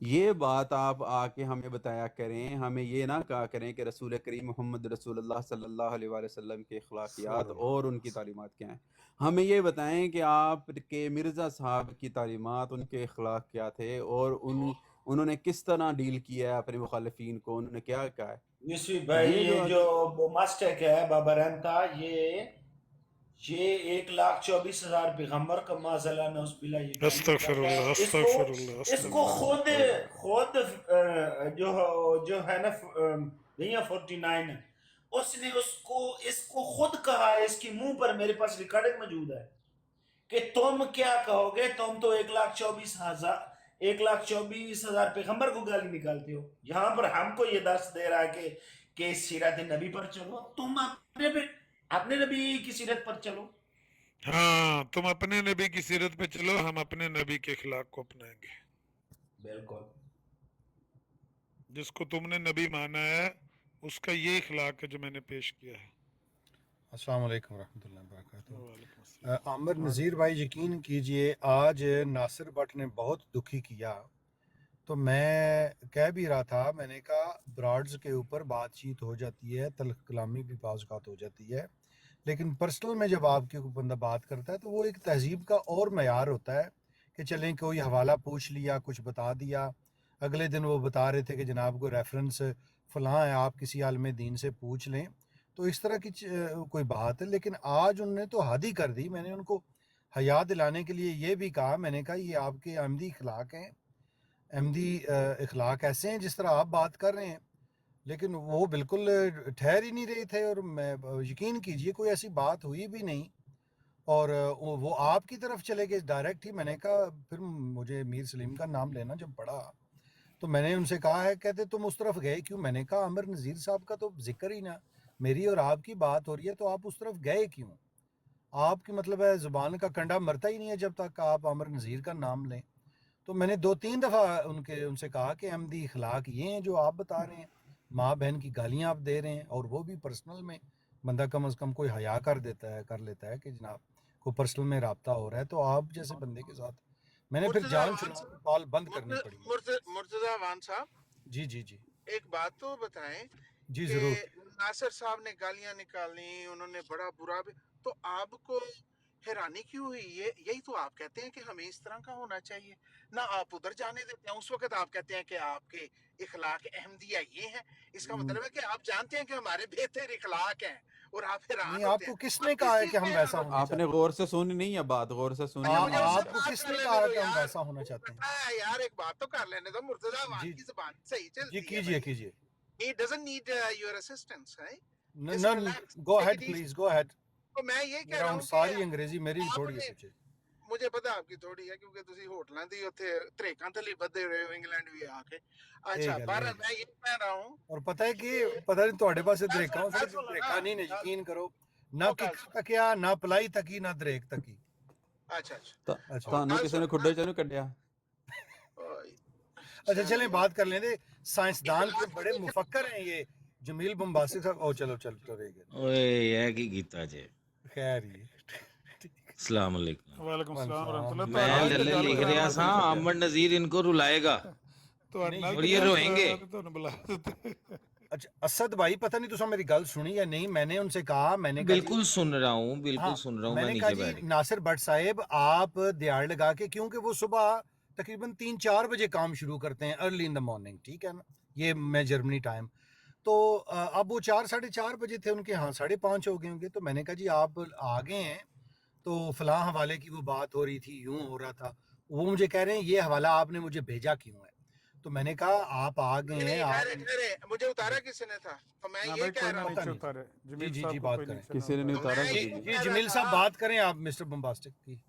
ये बात आप आके हमें बताया करें, हमें ये ना कहा करें कि रसूल करीम मोहम्मद रसूलुल्लाह सल्लल्लाहु अलैहि वसल्लम के अखलाकियात और उनकी तालीमात क्या हैं। हमें ये बताएं कि आपके मिर्ज़ा साहब की तालीमात, उनके अखलाक क्या थे और उन्होंने किस तरह डील किया है अपने मुखालिफिन को, उन्होंने क्या कहा है। यूसुफ भाई, ये जो मास्टर है बाबा रहमता, ये 1,24,000 पैगंबर का माज़ल्ला नौज़ुबिल्लाह ये अस्तगफिरुल्लाह अस्तगफिरुल्लाह। इसको खुद जो है ना भैया 49 उसने इसको खुद कहा है, इसके मुंह पर मेरे पास रिकॉर्डिंग मौजूद है कि तुम क्या कहोगे, तुम तो 1,24,000 1,24,000 पैगंबर को गाली निकालते हो, यहाँ पर हमको ये दर्श दे रहा है कि सीरत नबी पर चलो, तुम अपने नबी की सीरत पर चलो। हाँ, तुम अपने नबी की सीरत पे चलो, हम अपने नबी के अखलाक को अपनाएंगे। बिल्कुल। जिसको तुमने नबी माना है उसका ये अखलाक है जो मैंने पेश किया है। अस्सलाम वालेकुम रहमतुल्लाहि व बरकातहू। आमिर नज़ीर भाई, यकीन कीजिए आज नासिर भट्ट ने बहुत दुखी किया। तो मैं कह भी रहा था, मैंने कहा ब्रॉड्स के ऊपर बातचीत हो जाती है, तल्ख कलामी भी बाज़ औक़ात हो जाती है, लेकिन पर्सनल में जब आपके कोई बंदा बात करता है तो वो एक तहजीब का और मयार होता है कि चलें कोई हवाला पूछ लिया, कुछ बता दिया। अगले दिन वो बता रहे थे कि जनाब को रेफरेंस फ़लाँ है, आप किसी आलिम दीन से पूछ लें। तो इस तरह की कोई बात है, लेकिन आज उन्होंने तो हद ही कर दी। मैंने उनको हया दिलाने के लिए ये भी कहा, मैंने कहा ये आपके अहमदी अखलाक हैं, अहमदी अखलाक ऐसे हैं जिस तरह आप बात कर रहे हैं, लेकिन वो बिल्कुल ठहर ही नहीं रहे थे। और मैं यकीन कीजिए कोई ऐसी बात हुई भी नहीं, और वो आपकी तरफ चले गए डायरेक्ट ही। मैंने कहा, फिर मुझे मीर सलीम का नाम लेना जब पड़ा तो मैंने उनसे कहा है, कहते तुम उस तरफ गए क्यों? मैंने कहा आमिर नज़ीर साहब का तो जिक्र ही ना, मेरी और आपकी बात हो रही है तो आप उस तरफ गए क्यों? आपकी मतलब है ज़ुबान का कंडा मरता ही नहीं है जब तक आप आमिर नज़ीर का नाम लें। तो मैंने 2-3 दफ़ा उनसे कहा कि अहमदी अखलाक ये हैं जो आप बता रहे हैं, माँ बहन की गालियाँ आप दे रहे हैं, और वो भी पर्सनल में। बंदा कम अज़ कम कोई हया कर लेता है कि जनाब को पर्सनल में रब्ता हो रहा है, तो आप जैसे बंदे के साथ मैंने फिर जान छुड़ा, कॉल बंद करनी पड़ी। मुर्तज़ा वान साहब, जी जी जी एक बात तो बताएं जी कि ज़रूर। नासिर साहब ने गालियां निकाली, उन्होंने बड़ा बुरा भी, तो आपको हैरानी क्यों हुई? यही तो आप कहते हैं कि हमें इस तरह का होना चाहिए ना, आप उधर जाने देते हैं। उस वक्त आप कहते हैं कि आपके इखलाक अहमदिया ये हैं, इसका मतलब है कि आप जानते हैं कि हमारे बेहतर इखलाक हैं और आप हैरान नहीं, होते आपको हैं। किसने आप कहा है किस कि हम चीज़ में वैसा हैरान होना आपने चाहते गौर से सुनी नहीं है बात, गौर से सुनी अच्छा, हैं? मुझे उससे आपको बात किसने कर कहा लेने है दो कि हम यार। वैसा होना चाहते हैं? पता है यार, एक बात तो कर लेने दो। मुर्तज़ा वान जी की ज़बान सही जी, चलती है कीजिए भाई। कीजिए। He doesn't need your assistance, right? न Just relax, go take ahead it easy. Please, go ahead. तो मैं ये कह मेरा रहा ਹੁਣ हूँ कि ਸਾਰੀ ਅੰਗਰੇਜ਼ੀ ਮੇਰੀ ਵੀ ਥੋੜੀ ਹੈ आपने, ਪਿੱਛੇ। मुझे पता आपकी थोड़ी है क्योंकि ਤੁਸੀਂ ਹੋਟਲਾਂ ਦੀ ਉੱਥੇ ਧਰੇਕਾਂ ਥੱਲੇ ਬੱਧੇ ਰਹੇ ਹੋ ਇੰਗਲੈਂਡ ਵੀ ਆ ਕੇ। ਇਹ अच्छा, ਗੱਲ पर ਇਹ मैं ये कह रहा हूँ ਔਰ ਪਤਾ ਹੈ ਕਿ ਪਤਾ ਨਹੀਂ ਤੁਹਾਡੇ ਪਾਸੇ गल ਦਰੇਕਾਂ सुन ਸਾਡੇ ਦਰੇਕਾਂ नहीं ने, यकीन करो। ना वो गल किक सुन। तकिया, ना पलाई तकी, ना दरेक तकी। अच्छा अच्छा, अच्छा और ਤੁਹਾਨੂੰ गल ਕਿਸੇ सुन ਨੇ ਖੁੱਡੇ ਚੋਂ ਨਹੀਂ ਕੱਢਿਆ? ओए, अच्छा, चलो चलें यार, बात कर लें। साइंसदान के इखलाक बड़े देख। मुफक्कर हैं ये जमील बम्बासी साहब। ओ चलो चल तो रह गए। ਓਏ ਇਹ ਕੀ ਕੀਤਾ ਜੇ? खैर ये अस्सलाम वालेकुम। वालेकुम सलाम रहमतुल्लाह। तो मैं आज लल्ले गल लिख कराने रहा वास्ते था नहीं सद्या। अमन नजीर इनको रुलाएगा तो नहीं, नाल और ये गल रोएंगे। कराने तो बुला देते। अच्छा असद भाई, पता नहीं तुसा मेरी गल सुनी या नहीं। मैंने उनसे कहा, मैंने कहा जी, बिल्कुल सुन रहा हूँ, बिल्कुल हाँ, सुन रहा हूँ, मैं मैंने कहा नीचे जी बैठ गया। नासिर भट्ट साहब आप दिहाड़ लगा के, क्योंकि वो सुबह तकरीबन 3-4 बजे काम शुरू करते हैं, अर्ली इन द मॉर्निंग, ठीक है ना, ये मैं जर्मनी टाइम। तो अब वो 4-4:30 बजे थे उनके, हाँ 5:30 हो गए होंगे। तो मैंने कहा जी आप आ गए हैं, तो फलां हवाले की वो बात हो रही थी, यूं हो रहा था। वो मुझे कह रहे हैं ये हवाला आपने मुझे भेजा क्यों है? तो मैंने कहा आप आ गए नहीं हैं, नहीं, आप ठहरे ठहरे, मुझे उतारा किसने था? तो मैं हाँ ये भाई, कह कोई रहा ना हूँ, पता नीचे नहीं। उतारे। जी जमील जी साहब जी को बात कोई करें। नीचे ना किसी ने नहीं उतारे। उतारा मैं जी ये जी कह जमील रहा साहब था, बात करें आप मिस्टर बम्बास्टिक की।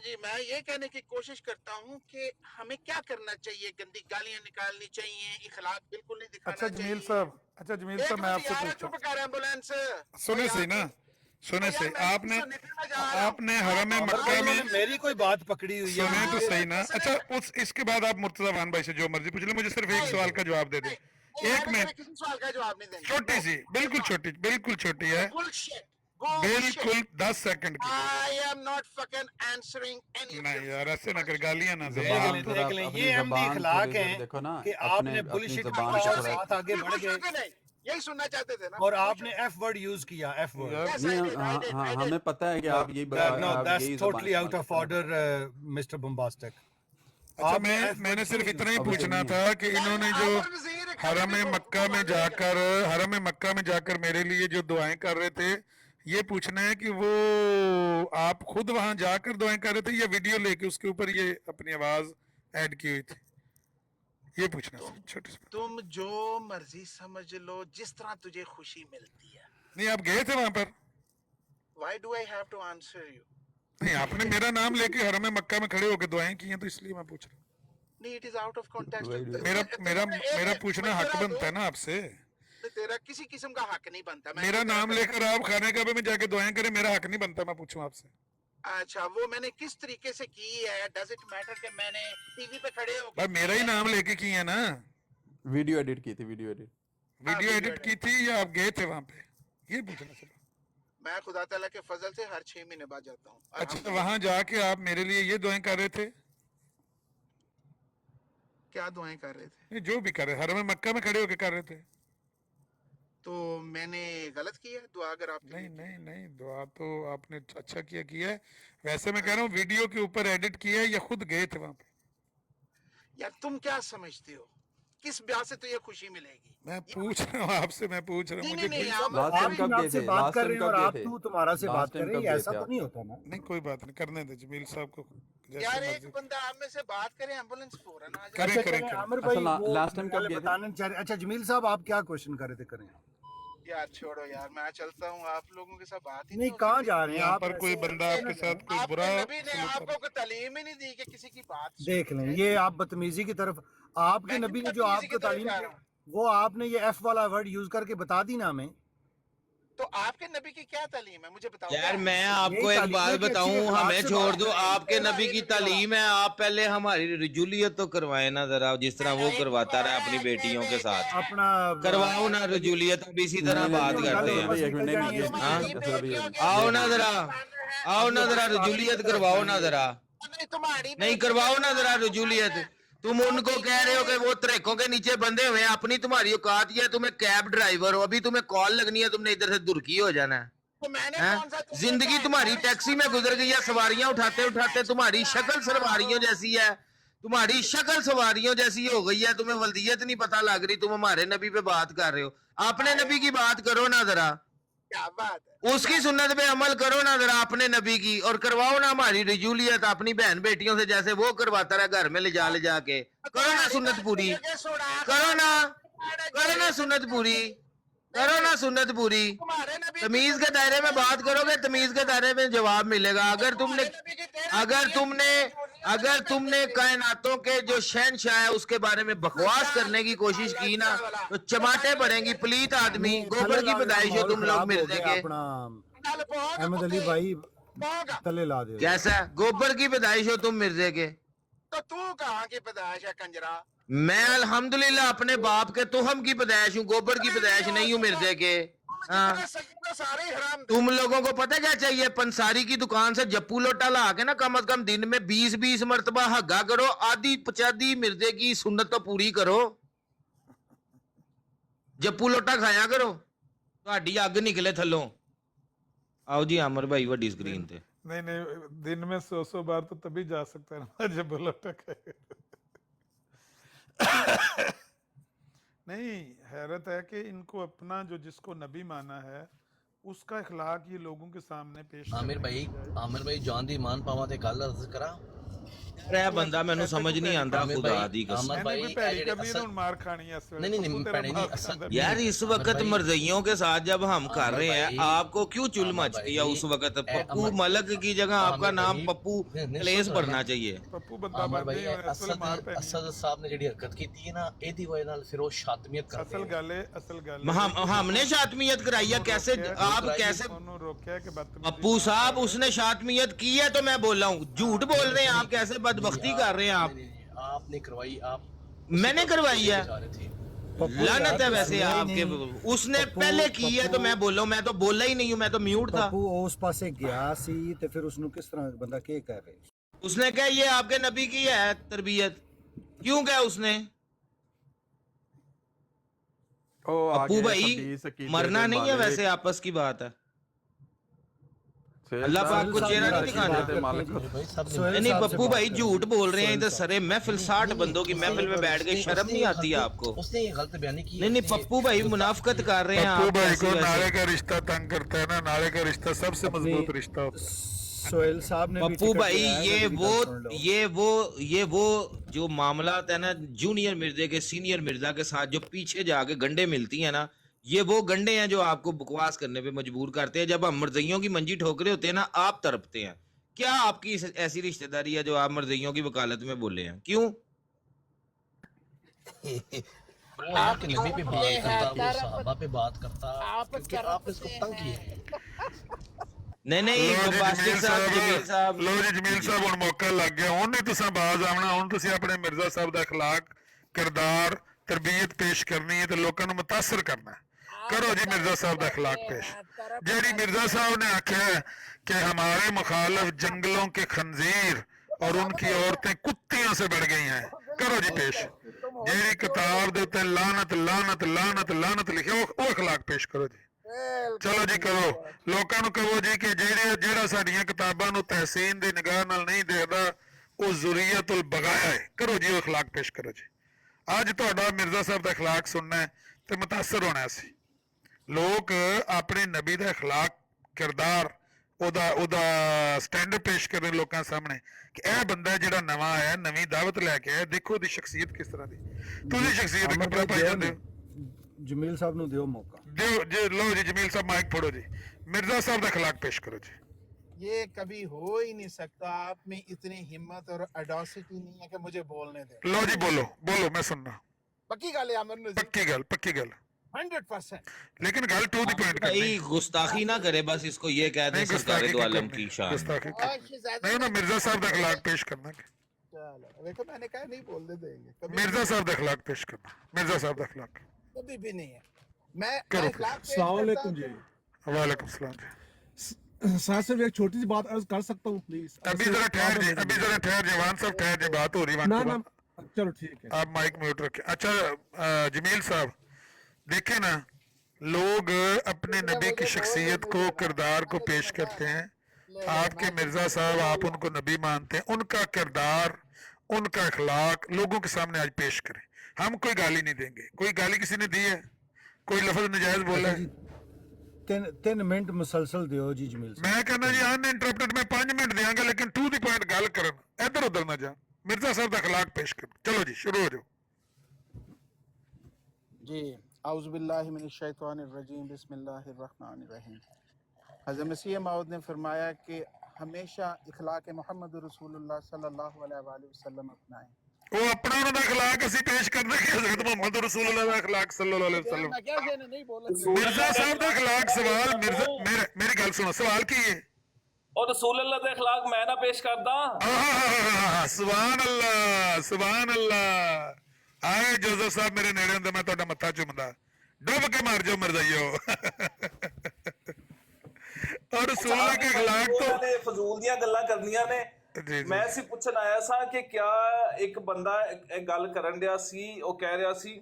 जी मैं ये कहने की कोशिश करता हूँ कि हमें क्या करना चाहिए। गंदी गालियां निकालनी चाहिए, इखलाक बिल्कुल नहीं अच्छा दिखाना जमील चाहिए। साहब, अच्छा जमील साहब, एक मैं मिनट आपसे यार, पूछता चुप हूँ, कर एम्बुलेंस। ओ सुने यार सही ना, सुने ओ यार, सही। मैं नहीं आपने सुनने पे मैं जा रहा हूँ। आपने आप हरम आप मक्का भाई में, उन्होंने मेरी कोई बात पकड़ी हुई है सुने तो मुझे? सही ना। अच्छा इसके बाद आप मुर्तजा वान भाई से जो मर्जी पूछ ले, मुझे सिर्फ एक सवाल का जवाब दे दे। एक मैंने मिनट, किसी सवाल का जवाब नहीं देंगे। छोटी सी, बिल्कुल छोटी, बिल्कुल छोटी है, बिल्कुल 10 सेकंड की। I am not fucking answering any of नहीं your यार, ऐसे ना कर, गालियां ना दे। जबान थोड़ा देख लें, अपनी ये अहमदी जबान अखलाक थोड़ी देर हैं देखो ना, कि अपने आपने अपनी बुलशिट जबान किया को और थोड़ा। साथ आगे बढ़ कुछ गए, भी नहीं, यही सुनना चाहते थे ना। और आपने एफ वर्ड यूज किया, एफ वर्ड। यार Yes, नहीं I did, I हाँ did, हाँ, I did. हमें पता है कि आप यही No, आप that's यही जबान totally out इस्तेमाल of करते हैं। order, Mr. Bombastic. अच्छा आपने F word मैंने सिर्फ क्यों इतना ही use अब पूछना सुनिए। था कि इन्होंने जो अमर वजीर हरम इकॉनमी को मक्का में हुक्म देगा। जाकर हरम मक्का में जाकर मेरे लिए जो दुआएं कर रहे थे, ये पूछना है कि वो आप खुद वहां जाकर दुआएं कर रहे थे या वीडियो लेके उसके ऊपर ये अपनी आवाज ऐड की हुई थी, ये पूछना था। छोटी सी। तुम जो मर्जी समझ लो, जिस तरह तुझे खुशी मिलती है। नहीं आप गए थे वहां पर? Why do I have to answer you? नहीं, आपने मेरा नाम लेके हरम मक्का में खड़े होकर दुआएं की हैं, तो इसलिए मैं पूछ रहा हूँ। नहीं, it is out of context. मेरा मेरा मेरा पूछना हक बनता है ना आपसे। तेरा किसी किस्म का हक नहीं बनता। मेरा नाम लेकर आप खाने काबे में जाके दुआएं करें, मेरा हक नहीं बनता मैं पूछूं आपसे। अच्छा, वो मैंने किस तरीके से की है, डज इट मैटर कि मैंने टीवी पे खड़े हो भाई मेरा ही नाम लेके की है ना। वीडियो एडिट की थी, वीडियो एडिट की थी या आप गए थे वहां पे, ये पूछना चला। मैं खुदा ताला के फजल से हर 6 महीने बाद जाता हूँ। अच्छा, तो वहां जाके आप मेरे लिए ये दुआएं कर रहे थे? क्या दुआएं कर रहे थे? नहीं, जो भी कर रहे, हरम मक्का में खड़े होके कर रहे थे। तो मैंने गलत किया दुआ? अगर आप नहीं, दुआ तो आपने अच्छा किया है। वैसे मैं कह रहा हूँ वीडियो के ऊपर एडिट किया है या खुद गए थे वहां पे? यार तुम क्या समझते हो, किस ब्याह से तो ये खुशी मिलेगी? मैं पूछ रहा हूँ आपसे, मैं पूछ रहा हूँ मुझे बात कर रहे हैं और आप तुम्हारा से बात कर रहे हैं, ऐसा तो नहीं होता ना। नहीं, कोई बात नहीं, करने दे जमील साहब को। यार एक बंदा आप में से बात करे, एम्बुलेंस फौरन आ करें जाए। करें आमिर भाई लास्ट टाइम कब बताना चाह रहे? अच्छा जमील साहब, आप क्या क्वेश्चन कर रहे थे? करें यार छोड़ो यार, मैं चलता हूँ, आप लोगों के साथ बात ही नहीं, कहाँ जा रहे हैं यहाँ आप? पर कोई बंदा आपके साथ कोई बुरा नबी ने आपको कोई तालीम ही नहीं दी कि किसी की बात देख लें, ये आप बदतमीजी की तरफ, आपके नबी ने जो आपको तालीम दी, वो आपने ये एफ वाला वर्ड यूज करके बता दी ना हमें। तो आपके नबी की क्या तालीम है, मुझे बताओ। यार मैं आपको एक बात बताऊं, हमें छोड़ दो, आपके नबी की तालीम है, आप पहले हमारी रजूलियत तो करवाए ना जरा, जिस तरह वो करवाता रहा अपनी बेटियों के साथ, अपना करवाओ ना रजूलियत। अब इसी तरह बात करते हैं, आओ ना जरा रजूलियत करवाओ ना जरा, नहीं करवाओ ना जरा रजूलियत। तुम उनको कह रहे हो कि वो ट्रकों के नीचे बंधे हुए हैं, अपनी तुम्हारी औकात ही है, तुम्हें कैब ड्राइवर हो, अभी तुम्हें कॉल लगनी है, तुमने इधर से दुर्की हो जाना है। जिंदगी तुम्हारी टैक्सी में गुजर गई है, सवारियां उठाते उठाते तुम्हारी शक्ल सवारियों जैसी है, तुम्हारी शक्ल सवारियों जैसी हो गई है, तुम्हें वल्दियत नहीं पता लग रही, तुम हमारे नबी पे बात कर रहे हो। अपने नबी की बात करो ना जरा, क्या बात है? उसकी सुन्नत पे अमल करो ना जरा अपने नबी की, और करवाओ ना हमारी रजूलियत अपनी बहन बेटियों से, जैसे वो करवाता रहा घर में ले जा के। करो ना सुन्नत पूरी, करो ना सुन्नत पूरी, करो ना सुन्नत पूरी। तमीज के दायरे में बात करोगे, तमीज के दायरे में जवाब मिलेगा। अगर तुमने कायनातों के जो शहनशाह है उसके बारे में बकवास करने की कोशिश की ना, तो चमाटे पड़ेंगी, पलीत आदमी, गोबर की पैदाइश हो तुम लोग मिर्जे के। अहमद अली भाई तले ला दे। कैसा गोबर की पैदाइश हो तुम मिर्जे के? तो तू कहाँ की पैदाइश है कंजरा? मैं अल्हम्दुलिल्लाह अपने बाप के तुहम की पैदाइश हूँ, गोबर की पैदाइश नहीं हूँ मिर्जे के। हाँ, तुम लोगों को पता क्या चाहिए? पंसारी की दुकान से जप्पू लोटा ला के ना कम से कम दिन में 20-20 मरतबा हग्गा करो, आधी पचादी मिर्जे की सुन्नत तो पूरी करो, जप्पू लोटा खाया करो, ਤੁਹਾਡੀ ਅੱਗ ਨਿਕਲੇ ਥੱਲੋਂ। आओ जी आमर भाई वड्डी स्क्रीन पे। नहीं, दिन में 100 बार तो तभी जा सकता है ना जब लोटा खाए। नहीं, हैरत है कि इनको अपना जो जिसको नबी माना है उसका इखलाक ये लोगों के सामने पेश आमिर भाई जान दी मान पावा ते गल अर्ज करा ਇਹ ਬੰਦਾ ਮੈਨੂੰ ਸਮਝ ਨਹੀਂ ਆਂਦਾ ਖੁਦਾ ਦੀ कसम। यार इस वक्त मर्जियों के साथ जब हम कर रहे हैं, आपको क्यों चुल मचती है? उस वक्त पप्पू मलक की जगह आपका नाम पप्पू कलेस पढ़ना चाहिए। असद साहब ने ਜਿਹੜੀ ਹਰਕਤ ਕੀਤੀ ਹੈ ਨਾ, ਇਹਦੀ ਵਜ੍ਹਾ ਨਾਲ ਫਿਰ ਉਹ ਸ਼ਾਤਮੀਅਤ ਕਰਦੇ हैं। हमने शातमियत कराई है? कैसे आप कैसे? पप्पू साहब उसने शातमियत की है तो मैं बोल रहा हूँ, झूठ बोल रहे हैं आप, कैसे बदबख्ती कर रहे हैं आप? आपने करवाई, मैंने करवाई है? लानत है वैसे आपके, उसने पहले की है तो मैं बोल रहा हूँ, मैं तो बोला ही नहीं हूँ, मैं तो म्यूट था। उस पासे गया सी ते फिर उसनु किस तरह बंदा के कह रहे? उसने कहा ये आपके नबी की है तरबियत, क्यों कहा उसने? पप्पू भाई मरना नहीं है वैसे, आपस की बात है, अल्लाह पाक को चेहरा नहीं दिखाना। नहीं पप्पू भाई झूठ बोल रहे हैं, इधर सरे महफिल 60 बंदों की महफिल में बैठ के शर्म नहीं आती है आपको? उसने ये गलत बयानी की। नहीं पप्पू भाई मुनाफकत कर रहे हैं पप्पू आप। भाई को नाले का रिश्ता तंग करता है ना, नाले का रिश्ता सबसे मजबूत रिश्ता होता है। सोहेल साहब ने पप्पू भाई ये वो जो मामला है ना जूनियर मिर्जे के सीनियर मिर्जा के साथ जो पीछे जाके गंडे मिलती है ना, ये वो गंडे हैं जो आपको बकवास करने पे मजबूर करते हैं। जब हम मर्जियों की मंजी ठोकरे होते हैं ना, आप तड़पते हैं। क्या आपकी ऐसी रिश्तेदारी है जो आप मर्जियों की वकालत में बोले हैं? क्यों? वो यार कि नबी पे बात करता, वो सहाबा पे बात करता, क्योंकि आपने इसको तंग किया है। नहीं नहीं बबास्टिक साहब जमील साहब ਲੋ ਜੀ ਜਮੀਲ ਸਾਹਿਬ ਹੁਣ ਮੌਕਾ ਲੱਗ ਗਿਆ ਹੁਣ ਨਹੀਂ ਤੁਸੀਂ ਬਾਜ਼ ਆਉਣਾ ਹੁਣ ਤੁਸੀਂ ਆਪਣੇ ਮਿਰਜ਼ਾ ਸਾਹਿਬ ਦਾ اخلاق ਕਿਰਦਾਰ ਤਰਬੀਅਤ ਪੇਸ਼ ਕਰਨੀ ਹੈ ਤੇ ਲੋਕਾਂ ਨੂੰ ਮੁਤਾਸਰ ਕਰਨਾ ਹੈ کرو جی مرزا صاحب دا اخلاق پیش جیڑی مرزا صاحب نے آکھا ہے کہ ہمارے مخالف جنگلوں کے خنزیر اور ان کی عورتیں کتیاں سے بڑھ گئی ہیں کرو جی پیش جیڑی کتاب دیتے لانت لانت لانت لانت لکھے وہ اخلاق پیش کرو جی چلو جی کرو لوکاں نو کہو جی کہ جیڑا ساڈیاں کتاباں نو تحسین دی نگاہ نال نہیں دیکھدا او ذریت البغایا ہے کرو جی وہ اخلاق پیش کرو جی اج تہاڈا مرزا صاحب دا اخلاق سننا ہے تے متاثر ہونا ہے سی لوگ اپنے نبی دا اخلاق کردار او دا سٹینڈرڈ پیش کرنے لوکاں سامنے کہ اے بندہ جڑا نواں آیا نویں دعوت لے کے آیا دیکھو دی شخصیت کس طرح دی تسی شخصیت دا کپڑا پائی جاندے جمیل صاحب نو دیو موقع دیو جی لو جی جمیل صاحب مائک پھوڑو جی مرزا صاحب دا اخلاق پیش کرو جی یہ کبھی ہو ہی نہیں سکتا آپ میں اتنی ہمت اور اڈاسٹی نہیں ہے کہ مجھے بولنے دیں لو جی بولو بولو میں سننا پکی گل ہے عامر نذیر پکی گل 100% لیکن گل ٹو دی پوائنٹ کرنی بھائی گستاخی نہ کرے بس اس کو یہ کہہ دیں سرکار دو عالم کی شان گستاخی نہیں نا مرزا صاحب دا اخلاق پیش کرنا چلو دیکھو میں نے کہا نہیں بولنے دیں گے مرزا صاحب دا اخلاق پیش کرنا مرزا صاحب دا اخلاق کبھی بھی نہیں ہے میں کرو السلام علیکم جی وعلیکم السلام جی ساتھ صرف ایک چھوٹی سی بات عرض کر سکتا ہوں پلیز ابھی ذرا ٹھہر جی جوان صاحب ٹھہر جی بات ہو رہی ہے چلو ٹھیک ہے آپ مائک میوٹ رکھیں اچھا جمیل صاحب دیکھیں نا لوگ اپنے نبی کی شخصیت کو کردار کو پیش کرتے ہیں آپ کے مرزا صاحب آپ ان کو نبی مانتے ہیں ان کا کردار ان کا اخلاق لوگوں کے سامنے آج پیش کریں ہم کوئی گالی نہیں دیں گے کوئی گالی کسی نے دی ہے کوئی لفظ نجائز بولا ہے 3 منٹ مسلسل دیو جی جمیل صاحب میں کہنا جی ان انٹرپٹڈ میں 5 منٹ دیاں گا لیکن ٹو دی پوائنٹ گل کرن ادھر ادھر نہ جا مرزا صاحب دا اخلاق پیش کرو چلو جی شروع ہو جاؤ جی اعوذ باللہ من الشیطان الرجیم بسم اللہ الرحمن الرحیم حضرت مسیح موعود نے فرمایا کہ ہمیشہ اخلاق محمد رسول اللہ صلی اللہ علیہ وآلہ وسلم اپنائیں وہ اپنا انہوں دا اخلاق اسی پیش کرنے کہ حضرت محمد رسول اللہ دا اخلاق صلی اللہ علیہ وسلم مرزا صاحب دا اخلاق سوال میری گل سنو سوال کی ہے اور رسول اللہ دے اخلاق میں نہ پیش کردا سبحان اللہ آئے جوزف صاحب میرے نیڑے ہوں میں تہاڈا متھا چومدا ڈب کے مار جاؤ مرزائیو اور رسول اللہ کے اخلاق تو فضول دیاں گلاں کرنیاں نے میں سی پوچھن آیا سا کہ کیا ایک بندہ ایک گل کرن دیا سی وہ کہہ رہا سی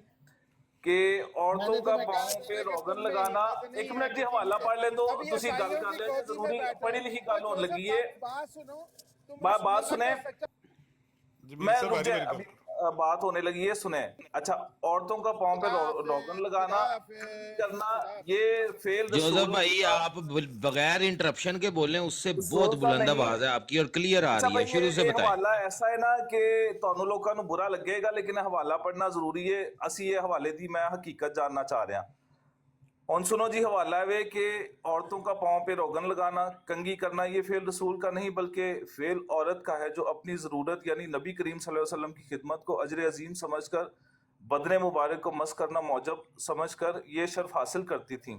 کہ عورتوں کا پاؤں پہ روغن لگانا ایک منٹ جی حوالہ پڑھ لیں دو تسی گل کر لیں ضروری پڑھی لکھی گل ہون لگی ہے بات سنیں میں ابھی بات ہونے لگی ہے سنیں اچھا عورتوں کا پاؤں پہ روغن لگانا کرنا یہ فیل جوزف بھائی آپ بغیر انٹرپشن کے بولیں اس سے بہت بلند آواز ہے آپ کی اور کلیئر آ رہی ہے شروع سے بتائیں حوالہ ایسا ہے نا کہ تانوں لوکاں نوں برا لگے گا لیکن حوالہ پڑھنا ضروری ہے اسی یہ حوالے دی میں حقیقت جاننا چاہ رہا ہوں ان سنو جی حوالہ ہے کہ عورتوں کا پاؤں پہ روغن لگانا کنگھی کرنا یہ فعل رسول کا نہیں بلکہ فعل عورت کا ہے جو اپنی ضرورت یعنی نبی کریم صلی اللہ علیہ وسلم کی خدمت کو اجر عظیم سمجھ کر بدن مبارک کو مس کرنا موجب سمجھ کر یہ شرف حاصل کرتی تھیں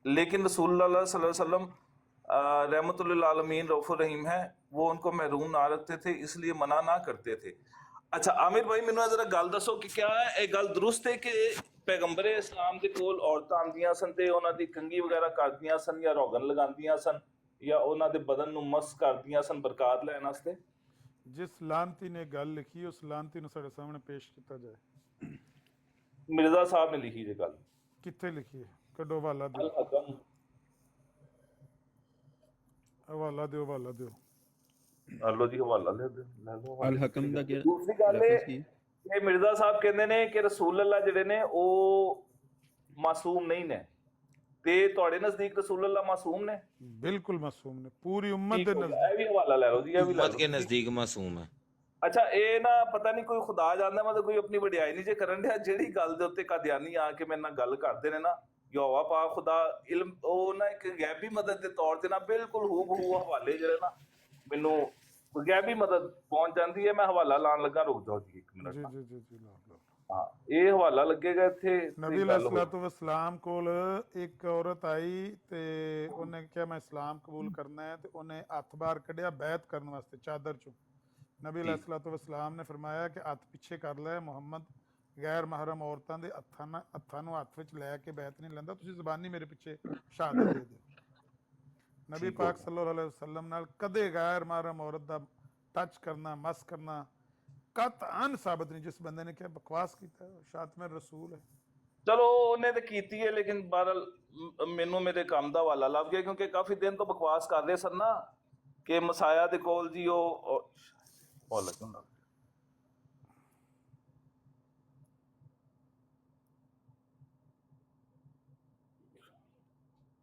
لیکن رسول اللہ صلی اللہ علیہ وسلم رحمت للعالمین رؤوف الرحیم ہے وہ ان کو محروم نہ رکھتے تھے اس لیے منع نہ کرتے تھے اچھا عامر بھائی مینوں ذرا گل دسو کہ کیا یہ گل درست ہے کہ پیغمبر اسلام دے کول عورتاں آندیاں سن تے انہاں دی کنگھی وغیرہ کردیاں سن یا روغن لگاندیاں سن یا انہاں دے بدن نوں مس کردیاں سن برکات لین واسطے جس لانتی نے گل لکھی اس لانتی نو ساڈے سامنے پیش کیتا جائے مرزا صاحب نے لکھی جے گل کتھے لکھی ہے کڈو حوالہ دیو حوالہ دیو لو جی حوالہ لے دو الحکم دا کیا دوسری گل ہے کہ مرزا صاحب کہندے نے کہ رسول اللہ جڑے نے او معصوم نہیں نے تے تواڈے نزدیک رسول اللہ معصوم نے بالکل معصوم نے پوری امت دے نزدیک اے بھی حوالہ لے لو جی اے بھی امت کے نزدیک معصوم ہے اچھا اے نا پتہ نہیں کوئی خدا جاندا مطلب کوئی اپنی وڈیائی نہیں جے کرن دیا جیڑی گل دے اوتے قادیانی آ کے میرے نال گل کردے نے نا یہوا پاک خدا علم او نا ایک غیبی مدد دے طور تے نا بالکل ہو بہو حوالے جڑے نا مینوں غیبی مدد پہنچ جاندی ہے میں حوالہ لان لگا رک جاؤ جی ایک منٹ جی ਹਾਂ ਇਹ ਹਵਾਲਾ ਲੱਗੇਗਾ ਇੱਥੇ ਨਬੀ ਤੇ ਗੱਲ ਹੋ ਅਲੈਹਿਸਸਲਾਤੁ ਵਸਲਾਮ ਕੋਲ ਇੱਕ ਔਰਤ ਆਈ ਤੇ ਉਹਨੇ ਕਿਹਾ ਮੈਂ ਇਸਲਾਮ ਕਬੂਲ ਕਰਨਾ ਹੈ, ਤੇ ਉਹਨੇ ਹੱਥ ਬਾਹਰ ਕੱਢਿਆ ਬੈਤ ਕਰਨ ਵਾਸਤੇ ਚਾਦਰ ਚੋਂ। ਨਬੀ ਅਲੈਹਿਸਸਲਾਤੁ ਵਸਲਾਮ ਨੇ ਫਰਮਾਇਆ ਕਿ ਹੱਥ ਪਿੱਛੇ ਕਰ ਲੈ, ਮੁਹੰਮਦ ਗੈਰ ਮਹਰਮ ਔਰਤਾਂ ਦੇ ਹੱਥਾਂ ਨੂੰ ਹੱਥ ਵਿੱਚ ਲੈ ਕੇ ਬੈਤ ਨਹੀਂ ਲੈਂਦਾ, ਤੁਸੀਂ ਜ਼ਬਾਨੀ ਮੇਰੇ ਪਿੱਛੇ ਸ਼ਹਾਦਤ ਦੇ ਦਿਓ। ਨਬੀ ਪਾਕ ਸੱਲੱਲਾਹੁ ਅਲੈਹਿ ਵਸੱਲਮ ਨਾਲ ਕਦੇ ਗੈਰ ਮਹਰਮ ਔਰਤ ਦਾ ਟੱਚ ਕਰਨਾ, ਮਸ ਕਰਨਾ ਕਤਅਨ ਸਾਬਤ ਨਹੀਂ। ਜਿਸ ਬੰਦੇ ਨੇ ਕਿਹਾ ਬਕਵਾਸ ਕੀਤਾ ਸ਼ਾਤਮੇ ਰਸੂਲ ਹੈ। ਚਲੋ ਉਹਨੇ ਤੇ ਕੀਤੀ ਹੈ, ਲੇਕਿਨ ਬਹਰਹਾਲ ਮੈਨੂੰ ਮੇਰੇ ਕੰਮ ਦਾ ਹਵਾਲਾ ਲੱਭ ਗਿਆ, ਕਿਉਂਕਿ ਕਾਫੀ ਦਿਨ ਤੋਂ ਬਕਵਾਸ ਕਰ ਰਹੇ ਸਨ ਨਾ ਕਿ ਮਸਾਇਆ ਦੇ ਕੋਲ ਜੀ ਉਹ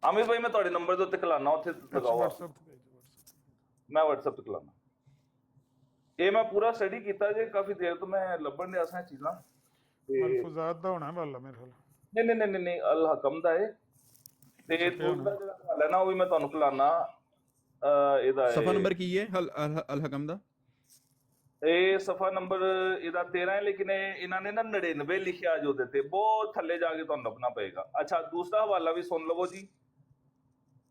ਆਮਿਰ ਭਾਈ ਮੈਂ ਤੁਹਾਡੇ ਨੰਬਰ ਦੇ ਉੱਤੇ ਖਲਾਨਾ, ਉੱਥੇ ਲਗਾਓ, ਮੈਂ WhatsApp ਤੇ ਖਲਾਨਾ। ਇਹ ਮੈਂ ਪੂਰਾ ਸਟੱਡੀ ਕੀਤਾ ਜੇ, ਕਾਫੀ ਦੇਰ ਤੋਂ ਮੈਂ ਲੱਭਣ ਡਿਆ ਸਾਂ ਚੀਜ਼ਾਂ ਤੇ ਮਲਫੂਜ਼ਾਤ ਦਾ ਹੋਣਾ ਵਾਲਾ ਮੇਰੇ ਖਿਆਲ। ਨਹੀਂ ਅਲ ਹਕਮ ਦਾ ਹੈ। ਤੇ ਦੂਸਰਾ ਜਿਹੜਾ ਹਵਾਲਾ ਨਾ ਉਹ ਵੀ ਮੈਂ ਤੁਹਾਨੂੰ ਖਲਾਨਾ। ਇਹਦਾ ਸਫਾ ਨੰਬਰ ਕੀ ਹੈ ਅਲ ਹਕਮ ਦਾ? ਇਹ ਸਫਾ ਨੰਬਰ ਇਹਦਾ 13 ਹੈ, ਲੇਕਿਨ ਇਹਨਾਂ ਨੇ ਨਾ 99 ਲਿਖਿਆ ਜੋ ਉਹਦੇ ਤੇ, ਬਹੁਤ ਥੱਲੇ ਜਾ ਕੇ ਤੁਹਾਨੂੰ ਲੱਭਣਾ ਪਏਗਾ। ਅੱਛਾ ਦੂਸਰਾ ਹਵਾਲਾ ਵੀ ਸੁਣ ਲਵੋ ਜੀ।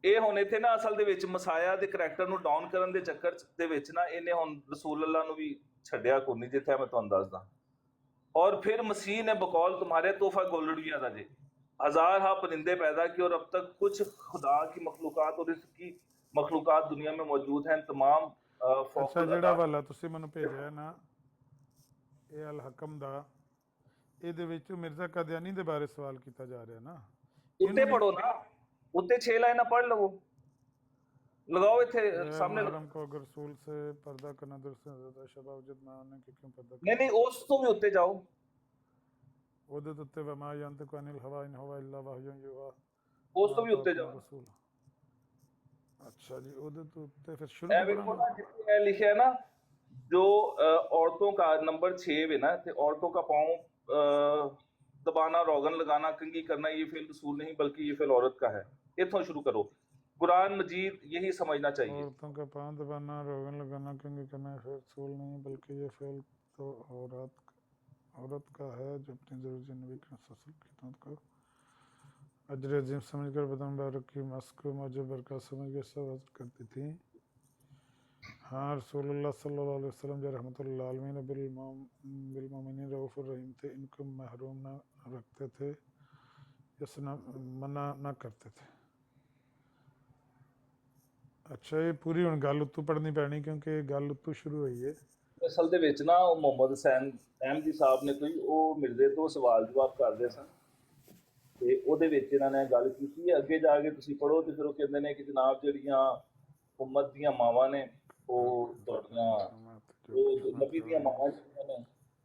ਇਹ ਹੁਣ ਇੱਥੇ ਨਾ ਅਸਲ ਦੇ ਵਿੱਚ ਮਸਾਇਆ ਦੇ ਕਰੈਕਟਰ ਨੂੰ ਡਾਊਨ ਕਰਨ ਦੇ ਚੱਕਰ ਦੇ ਵਿੱਚ ਨਾ ਇਹਨੇ ਹੁਣ ਰਸੂਲ ਅੱਲਾਹ ਨੂੰ ਵੀ ਛੱਡਿਆ ਕੋਈ ਨਹੀਂ, ਜਿੱਥੇ ਮੈਂ ਤੁਹਾਨੂੰ ਦੱਸਦਾ। और फिर मसीह ने बकौल तुम्हारे तोहफा गोल्डविया था जी, हजार हा परिंदे पैदा किए और अब तक कुछ खुदा की मखलूकात और इसकी मखलूकात दुनिया में मौजूद हैं तमाम। ਅੱਛਾ ਜਿਹੜਾ ਹਵਾਲਾ ਤੁਸੀਂ ਮੈਨੂੰ ਭੇਜਿਆ ਨਾ ਇਹ ਅਲ ਹਕਮ ਦਾ, ਇਹਦੇ ਵਿੱਚ ਮਿਰਜ਼ਾ ਕਾਦੀਆਨੀ ਦੇ ਬਾਰੇ ਸਵਾਲ ਕੀਤਾ ਜਾ ਰਿਹਾ ਨਾ। ਉੱਤੇ ਪੜੋ ਨਾ, ਉੱਤੇ 6 ਲਾਈਨਾਂ ਪੜ੍ਹ ਲਵੋ, लगाओ इथे सामने। को अगर रसूल से पर्दा करना दुरुस्त है तो शबावजद में होने के क्यों पर्दा नहीं उस तो भी उत्ते जाओ, ਉਹਦੇ ਉੱਤੇ ਵਮਾ ਯੰਤਕੁ ਅਨਿਲ ਹਵਾ ਇਨ ਹੁਵਾ ਇਲਾ ਵਹਯੁਨ ਯੂਹਾ, ਉਸ ਤੋਂ ਵੀ ਉੱਤੇ ਜਾਓ। ਰਸੂਲ अच्छा जी, ਉਹਦੇ ਤੋਂ ਉੱਤੇ ਫਿਰ ਸ਼ੁਰੂ ਇਹ ਵੇਖੋ ਨਾ ਜਿੱਥੇ ਇਹ ਲਿਖਿਆ ਨਾ जो औरतों का नंबर 6 है ना, तो औरतों का पाँव दबाना, रोगन लगाना, कंघी करना ये फेल रसूल नहीं बल्कि ये फेल औरत का है। इथों शुरू करो। कुरान मजीद यही समझना चाहिए। औरतों का पाँव दबाना, रोगन लगाना, कंघी करना फेल रसूल नहीं बल्कि ये फेल तो औरत का है जो अपनी ज़रूरत नबी के खिदमत को अजर अजीम समझ कर बदन मुबारक की मस्क को मौजब बरकत समझ कर सब हजर करती थी। हाँ रसूलुल्लाह सल्लल्लाहु अलैहि वसल्लम जो रहमतुल आलमीन बिल मोमिनीन रऊफुर रहीम थे, इनको महरूम न रखते थे, इसना मना न करते थे। ਅੱਛਾ ਇਹ ਪੂਰੀ ਹੁਣ ਗੱਲ ਉੱਤੋਂ ਪੜ੍ਹਨੀ ਪੈਣੀ ਕਿਉਂਕਿ ਗੱਲ ਉੱਤੋਂ ਸ਼ੁਰੂ ਹੋਈ ਹੈ। ਅਸਲ ਦੇ ਵਿੱਚ ਨਾ ਉਹ ਮੁਹੰਮਦ ਹੁਸੈਨ ਅਹਿਮਦੀ ਸਾਹਿਬ ਨੇ ਕੋਈ ਉਹ ਮਿਰਜ਼ੇ ਤੋਂ ਸਵਾਲ ਜਵਾਬ ਕਰਦੇ ਸਨ ਤੇ ਉਹਦੇ ਵਿੱਚ ਇਹਨਾਂ ਨੇ ਗੱਲ ਕੀਤੀ ਹੈ। ਅੱਗੇ ਜਾ ਕੇ ਤੁਸੀਂ ਪੜ੍ਹੋ ਤੇ ਫਿਰ ਉਹ ਕਹਿੰਦੇ ਨੇ ਕਿ ਜਨਾਬ ਜਿਹੜੀਆਂ ਉਮਤ ਦੀਆਂ ਮਾਵਾਂ ਨੇ ਉਹ ਤੁਹਾਡੀਆਂ ਉਹ ਨਬੀ ਦੀਆਂ ਮਾਵਾਂ ਜਿਹੜੀਆਂ ਨੇ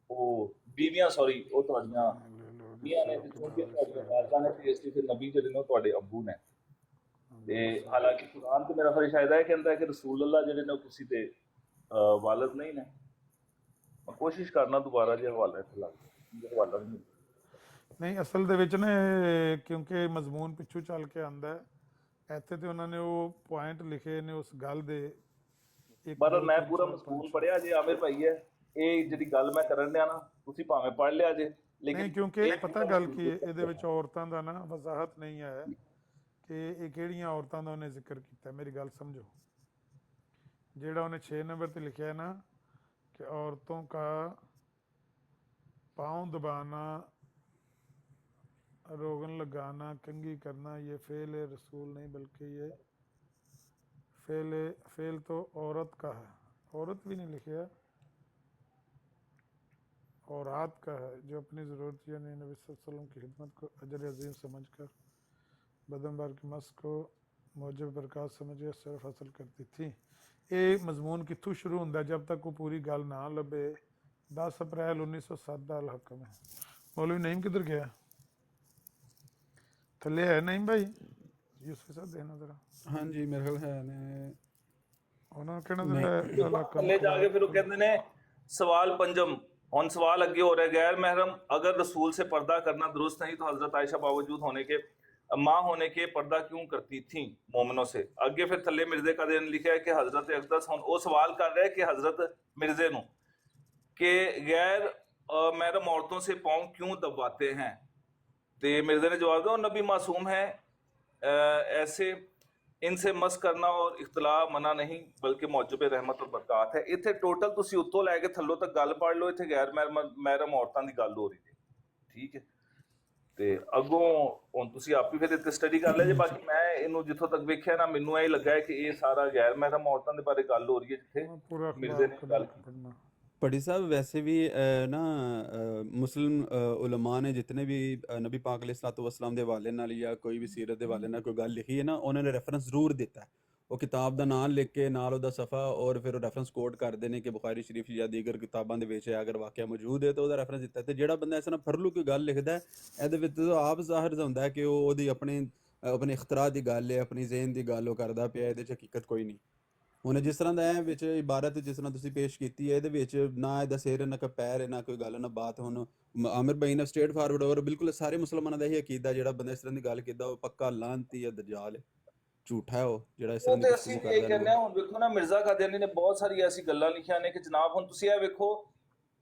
ਉਹ ਬੀਵੀਆਂ ਉਹ ਤੁਹਾਡੀਆਂ ਬੀਵੀਆਂ ਨੇ, ਤੇ ਤੁਹਾਡੀਆਂ ਵਾਲਦਾਂ ਨੇ, ਤੇ ਇਸ ਲਈ ਫਿਰ ਨਬੀ ਜਿਹੜੇ ਨੇ ਉਹ ਤੁਹਾਡੇ ਅੱਬੂ ਨੇ। ਤੇ ਹਾਲਾਂਕਿ ਕੁਰਾਨ ਤੇ ਮੇਰਾ ਖਿਆਲ ਸ਼ਾਇਦ ਇਹ ਕਹਿੰਦਾ ਹੈ ਕਿ ਰਸੂਲ ਅੱਲਾਹ ਜਿਹੜੇ ਨੇ ਉਹ ਕਿਸੇ ਦੇ ਵਾਲਦ ਨਹੀਂ ਨੇ। ਮੈਂ ਕੋਸ਼ਿਸ਼ ਕਰਨਾ ਦੁਬਾਰਾ ਜੇ ਹਵਾਲਾ ਇੱਥੇ ਲੱਗ ਹਵਾਲਾ ਵੀ ਨਹੀਂ ਅਸਲ ਦੇ ਵਿੱਚ ਨਾ ਕਿਉਂਕਿ ਮਜ਼ਮੂਨ ਪਿੱਛੋਂ ਚੱਲ ਕੇ ਆਉਂਦਾ ਹੈ ਇੱਥੇ ਤੇ ਉਹਨਾਂ ਨੇ ਉਹ ਪੁਆਇੰਟ ਲਿਖੇ ਨੇ ਉਸ ਗੱਲ ਦੇ। ਪਰ ਮੈਂ ਪੂਰਾ ਮਜ਼ਮੂਨ ਪੜ੍ਹਿਆ ਜੇ ਆਮਿਰ ਭਾਈ ਹੈ, ਇਹ ਜਿਹੜੀ ਗੱਲ ਮੈਂ ਕਰਨ ਡਿਆ ਨਾ ਤੁਸੀਂ ਭਾਵੇਂ ਪੜ੍ਹ ਲਿਆ ਜੇ, ਲੇਕਿਨ ਕਿਉਂਕਿ ਪਤਾ ਗੱਲ ਕੀ ਹੈ ਇਹਦੇ ਵਿੱਚ ਔਰਤਾਂ ਦਾ ਨਾ ਵਜ਼ਾਹਤ ਨਹੀਂ ਹੈ ਕਿ ਇਹ ਕਿਹੜੀਆਂ ਔਰਤਾਂ ਦਾ ਉਹਨੇ ਜ਼ਿਕਰ ਕੀਤਾ। ਮੇਰੀ ਗੱਲ ਸਮਝੋ, ਜਿਹੜਾ ਉਹਨੇ 6 ਨੰਬਰ ਤੇ ਲਿਖਿਆ ਹੈ ਨਾ कि औरतों का पाँव दबाना, रोगन लगाना, कंघी करना ये फ़ेल रसूल नहीं बल्कि ये फ़ेल तो औरत का है। औरत भी नहीं लिखा, औरात का है जो अपनी ज़रूरत यानी नबी सल्लल्लाहु अलैहि वसल्लम की खिदमत को अजर अजीम समझ कर बदन बार की मस को मौजब बरकत समझ कर सिर्फ हासिल करती थी। ਇਹ ਮਜ਼ਮੂਨ ਕਿੱਥੋਂ ਸ਼ੁਰੂ ਹੁੰਦਾ ਜਦ ਤੱਕ ਉਹ ਪੂਰੀ ਗੱਲ ਨਾ ਲੱਭੇ। 10 ਅਪ੍ਰੈਲ 1907 ਦਾ ਅਲ ਹਕਮ ਹੈ। ਮੌਲਵੀ ਨਈਮ ਕਿੱਧਰ ਗਿਆ? ਥੱਲੇ ਹੈ ਨਈਮ ਭਾਈ? ਯੂਸਫ ਸਾਹਿਬ ਦੇਖਣਾ ਜ਼ਰਾ। ਹਾਂਜੀ ਮੇਰੇ ਖਿਆਲ ਹੈ ਨੇ। ਉਹਨਾਂ ਨੂੰ ਕਹਿਣਾ ਥੱਲੇ ਜਾ ਕੇ ਫਿਰ ਉਹ ਕਹਿੰਦੇ ਨੇ ਸਵਾਲ ਪੰਜਮ। ਹੁਣ ਸਵਾਲ ਅੱਗੇ ਹੋ ਰਿਹਾ गैर महरम अगर रसूल से पर्दा करना दुरुस्त नहीं तो हजरत आयशा बावजूद होने के माँ होने के पर्दा क्यों करती थी मोमिनों से। आगे फिर थल्ले मिर्जे का दिन लिखा है कि हजरत अकदस वो सवाल कर रहे हैं कि हजरत मिर्जे नु कि गैर मैडम औरतों से पाँव क्यों दबाते हैं? तो मिर्जा ने जवाब दिया नबी मासूम है, ऐसे इनसे मस करना और इख्तलाफ मना नहीं बल्कि मौजूब रहमत और बरकत है। इत्थे टोटल तुसी उत्तों लैके थल्लों तक गल पढ़ लो, इत्थे गैर महरम औरतां दी गल हो रही है, ठीक है। ਤੇ ਅੱਗੋਂ ਹੁਣ ਤੁਸੀਂ ਆਪ ਹੀ ਫਿਰ ਇੱਥੇ ਸਟੱਡੀ ਕਰ ਲਿਆ ਜੇ। ਬਾਕੀ ਮੈਂ ਇਹਨੂੰ ਜਿੱਥੋਂ ਤੱਕ ਵੇਖਿਆ ਨਾ, ਮੈਨੂੰ ਇਹ ਲੱਗਾ ਕਿ ਇਹ ਸਾਰਾ ਗੈਰ ਮਹਿਰਮ ਔਰਤਾਂ ਦੇ ਬਾਰੇ ਗੱਲ ਹੋ ਰਹੀ ਹੈ, ਜਿੱਥੇ ਮਿਰਜ਼ੇ ਨੇ ਗੱਲ ਕੀਤੀ। पड़ी साहब वैसे भी ना मुस्लिम उलमा ने जितने भी नबी पाक अलैहिस्सलाम दे हवाले नाल या कोई भी सीरत दे हवाले नाल कोई गल लिखी है ना, उन्होंने रेफरेंस जरूर दिता है। वो किताब ਦਾ ਨਾਂ ਲਿਖ ਕੇ ਨਾਲ ਉਹਦਾ ਸਫਾ ਔਰ ਫਿਰ ਉਹ ਰੈਫਰੈਂਸ ਕੋਟ ਕਰਦੇ ਨੇ ਕਿ ਬੁਖਾਰੀ ਸ਼ਰੀਫ ਜਾਂ ਦੀਗਰ ਕਿਤਾਬਾਂ ਦੇ ਵਿੱਚ ਅਗਰ ਵਾਕਿਆ ਮੌਜੂਦ ਹੈ ਤਾਂ ਉਹਦਾ ਰੈਫਰੈਂਸ ਦਿੱਤਾ। ਤੇ ਜਿਹੜਾ ਬੰਦਾ ਇਸ ਤਰ੍ਹਾਂ ਫਰਲੂ ਕੋਈ ਗੱਲ ਲਿਖਦਾ ਇਹਦੇ ਵਿੱਚ ਤਾਂ ਆਪ ਜ਼ਾਹਿਰ ਹੁੰਦਾ ਹੈ ਕਿ ਉਹ ਉਹਦੀ ਆਪਣੇ ਇਖਤਰਾ ਦੀ ਗੱਲ ਹੈ, ਆਪਣੀ ਜ਼ਿਹਨ ਦੀ ਗੱਲ ਉਹ ਕਰਦਾ ਪਿਆ, ਇਹਦੇ 'ਚ ਹਕੀਕਤ ਕੋਈ ਨਹੀਂ। ਹੁਣ ਜਿਸ ਤਰ੍ਹਾਂ ਦਾ ਹੈ ਵਿੱਚ ਇਬਾਰਤ ਜਿਸ ਤਰ੍ਹਾਂ ਤੁਸੀਂ ਪੇਸ਼ ਕੀਤੀ ਹੈ, ਇਹਦੇ ਵਿੱਚ ਨਾ ਇਹਦਾ ਸਿਰ ਨਾ ਕੋਈ ਪੈਰ ਹੈ, ਨਾ ਕੋਈ ਗੱਲ ਨਾ ਬਾਤ। ਹੁਣ ਆਮਿਰ ਭਾਈ ਨੇ ਸਟੇਟ ਫਾਰਵਰਡ ਔਰ ਬਿਲਕੁਲ ਸਾਰੇ ਮੁਸਲਮਾਨਾਂ ਦਾ ਇਹੀ ਅਕੀਦਾ, ਜਿਹੜਾ ਬੰਦਾ ਇਸ ਤਰ੍ਹਾਂ ਦੀ ਗੱਲ ਕਰਦਾ ਉਹ ਪੱਕਾ ਲਾਨਤੀ ਹੈ, ਦਜਾਲ ਹੈ, ਝੂਠਾ ਹੈ ਉਹ ਜਿਹੜਾ ਇਸ ਤਰ੍ਹਾਂ ਦੀ ਅਸੀਂ ਇਹ ਕਹਿੰਦੇ ਹਾਂ। ਹੁਣ ਵੇਖੋ ਨਾ, ਮਿਰਜ਼ਾ ਕਾਦੀਆਨੀ ਨੇ ਬਹੁਤ ਸਾਰੀ ਐਸੀ ਗੱਲਾਂ ਲਿਖੀਆਂ ਨੇ ਕਿ ਜਨਾਬ ਹੁਣ ਤੁਸੀਂ ਇਹ ਵੇਖੋ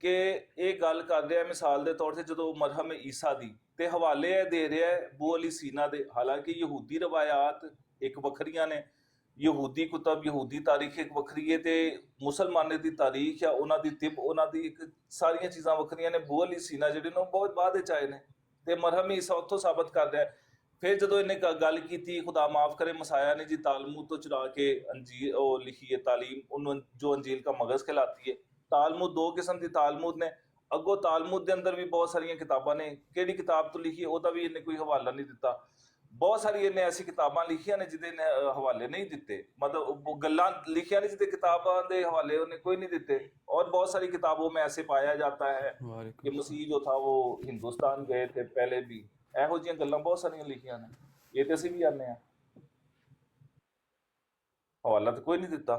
ਕਿ ਇਹ ਗੱਲ ਕਰ ਰਿਹਾ ਮਿਸਾਲ ਦੇ ਤੌਰ ਤੇ ਜਦੋਂ ਮਰਹਮ ਈਸਾ ਦੀ ਤੇ ਹਵਾਲੇ ਇਹ ਦੇ ਰਿਹਾ ਅਬੂ ਅਲੀ ਸੀਨਾ ਦੇ। ਹਾਲਾਂਕਿ ਯਹੂਦੀ ਰਵਾਇਤ ਇੱਕ ਵੱਖਰੀਆਂ ਨੇ, ਯਹੂਦੀ ਕੁਤਬ ਯਹੂਦੀ ਤਾਰੀਖ ਇੱਕ ਵੱਖਰੀ ਹੈ, ਤੇ ਮੁਸਲਮਾਨਾਂ ਦੀ ਤਾਰੀਖ ਜਾਂ ਉਹਨਾਂ ਦੀ ਤਿਬ ਉਹਨਾਂ ਦੀ ਇੱਕ ਸਾਰੀਆਂ ਚੀਜ਼ਾਂ ਵੱਖਰੀਆਂ ਨੇ। ਅਬੂ ਅਲੀ ਸੀਨਾ ਜਿਹੜੇ ਨੇ ਉਹ ਬਹੁਤ ਬਾਅਦ ਵਿੱਚ ਆਏ ਨੇ, ਤੇ ਮਰਹਮ ਈਸਾ ਉੱਥੋਂ ਸਾਬਤ ਕਰ ਰਿਹਾ। ਫਿਰ ਜਦੋਂ ਇਹਨੇ ਗੱਲ ਕੀਤੀ, ਖੁਦਾ ਮਾਫ ਕਰੇ, ਮਸਾਇਆ ਨੇ ਜੀ ਤਾਲਮੂਦ ਤੋਂ ਚੁਰਾ ਕੇ ਅੰਜੀਲ ਉਹ ਲਿਖੀ ਹੈ ਤਾਲੀਮ, ਉਹਨੂੰ ਜੋ ਅੰਜੀਲ का मगज़ कहलाती है। ਤਾਲਮੂਦ ਦੋ ਕਿਸਮ ਦੀ ਤਾਲਮੂਦ ਨੇ। ਅੱਗੋਂ ਤਾਲਮੂਦ ਦੇ ਅੰਦਰ ਵੀ ਬਹੁਤ ਸਾਰੀਆਂ ਕਿਤਾਬਾਂ ਨੇ, ਕਿਹੜੀ ਕਿਤਾਬ ਤੋਂ ਲਿਖੀ ਉਹਦਾ ਵੀ ਇਹਨੇ ਕੋਈ ਹਵਾਲਾ ਨਹੀਂ ਦਿੱਤਾ। ਬਹੁਤ ਸਾਰੀ ਇਹਨੇ ਐਸੀ ਕਿਤਾਬਾਂ ਲਿਖੀਆਂ ਨੇ ਜਿਹਦੇ ਨੇ ਹਵਾਲੇ ਨਹੀਂ ਦਿੱਤੇ, मतलब ਗੱਲਾਂ ਲਿਖੀਆਂ ਨੇ ਜਿਹਦੇ ਕਿਤਾਬਾਂ ਦੇ ਹਵਾਲੇ ਉਹਨੇ ਕੋਈ नहीं ਦਿੱਤੇ। और बहुत सारी किताबों में ऐसे पाया जाता है कि मसीह जो था वो हिंदुस्तान गए थे पहले भी, ਇਹੋ ਜਿਹੀਆਂ ਗੱਲਾਂ ਬਹੁਤ ਸਾਰੀਆਂ ਲਿਖੀਆਂ ਨੇ। ਇਹ ਤੇ ਅਸੀਂ ਵੀ ਆਨੇ ਆ, ਹਵਾਲਾ ਤਾਂ ਕੋਈ ਨਹੀਂ ਦਿੱਤਾ।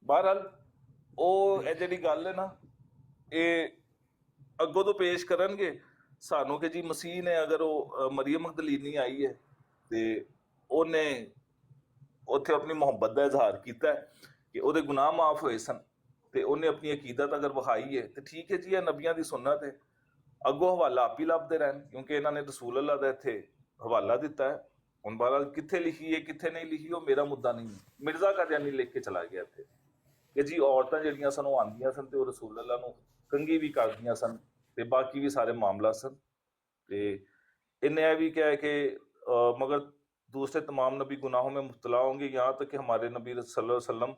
ਬਹਰਹਾਲ ਉਹ ਇਹ ਜਿਹੜੀ ਗੱਲ ਹੈ ਨਾ, ਇਹ ਅੱਗੋਂ ਤੋਂ ਪੇਸ਼ ਕਰਨਗੇ ਸਾਨੂੰ ਕਿ ਜੀ ਮਸੀਹ ਨੇ ਅਗਰ ਉਹ ਮਰੀਮ ਮਗਦਲੀਨੀ ਆਈ ਹੈ ਤੇ ਉਹਨੇ ਉੱਥੇ ਆਪਣੀ ਮੁਹੱਬਤ ਦਾ ਇਜ਼ਹਾਰ ਕੀਤਾ ਕਿ ਉਹਦੇ ਗੁਨਾਹ ਮਾਫ ਹੋਏ ਸਨ ਤੇ ਉਹਨੇ ਆਪਣੀ ਅਕੀਦਤ ਅਗਰ ਵਿਖਾਈ ਹੈ ਤੇ ਠੀਕ ਹੈ ਜੀ, ਇਹ ਨਬੀਆਂ ਦੀ ਸੁन्नत ਹੈ। ਅੱਗੋਂ ਹਵਾਲਾ ਆਪ ਹੀ ਲੱਭਦੇ ਰਹਿਣ, ਕਿਉਂਕਿ ਇਹਨਾਂ ਨੇ ਰਸੂਲ ਅੱਲਾਹ ਦਾ ਇੱਥੇ ਹਵਾਲਾ ਦਿੱਤਾ ਹੈ। ਹੁਣ ਬਹਰਹਾਲ ਕਿੱਥੇ ਲਿਖੀ ਹੈ ਕਿੱਥੇ ਨਹੀਂ ਲਿਖੀ ਉਹ ਮੇਰਾ ਮੁੱਦਾ ਨਹੀਂ ਹੈ। ਮਿਰਜ਼ਾ ਕਾਦੀਆਨੀ ਲਿਖ ਕੇ ਚਲਾ ਗਿਆ ਇੱਥੇ ਕਿ ਜੀ ਔਰਤਾਂ ਜਿਹੜੀਆਂ ਸਨ ਉਹ ਆਉਂਦੀਆਂ ਸਨ ਤੇ ਉਹ ਰਸੂਲ ਅੱਲਾਹ ਨੂੰ ਕੰਘੀ ਵੀ ਕਰਦੀਆਂ ਸਨ ਤੇ ਬਾਕੀ ਵੀ ਸਾਰੇ ਮਾਮਲਾ ਸਨ। ਤੇ ਇਹਨੇ ਇਹ ਵੀ ਕਿਹਾ कि मगर दूसरे तमाम नबी गुनाहों में मुब्तला होंगे, यहाँ तक कि हमारे नबी सल्लल्लाहु अलैहि वसल्लम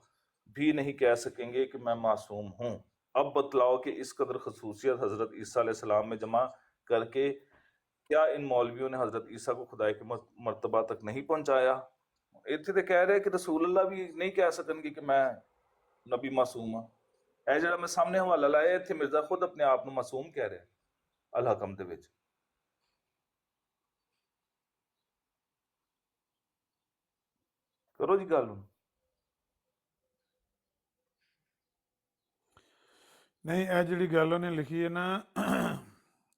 भी नहीं कह सकेंगे कि मैं मासूम हूँ। अब बतलाओ कि इस कदर खसूसियत हज़रत ईसा अलैहिस्सलाम में जमा करके क्या इन मौलवियों ने हज़रत ईसा को खुदाई के मर्तबा तक नहीं पहुँचाया। इत्थे तो कह रहे कि रसूल अल्लाह भी नहीं कह सकेंगे कि मैं नबी मासूम हाँ। ਇਹ ਜਿਹੜਾ ਮੈਂ ਸਾਹਮਣੇ ਹਵਾਲਾ ਲਾਇਆ ਇੱਥੇ ਮਿਰਜ਼ਾ ਖੁਦ ਆਪਣੇ ਆਪ ਨੂੰ ਮਾਸੂਮ ਕਹਿ ਰਿਹਾ ਅਲ ਹਕਮ ਦੇ ਵਿੱਚ। ਕਰੋ ਜੀ ਗੱਲ। ਨਹੀਂ, ਇਹ ਜਿਹੜੀ ਗੱਲ ਉਹਨੇ ਲਿਖੀ ਹੈ ਨਾ,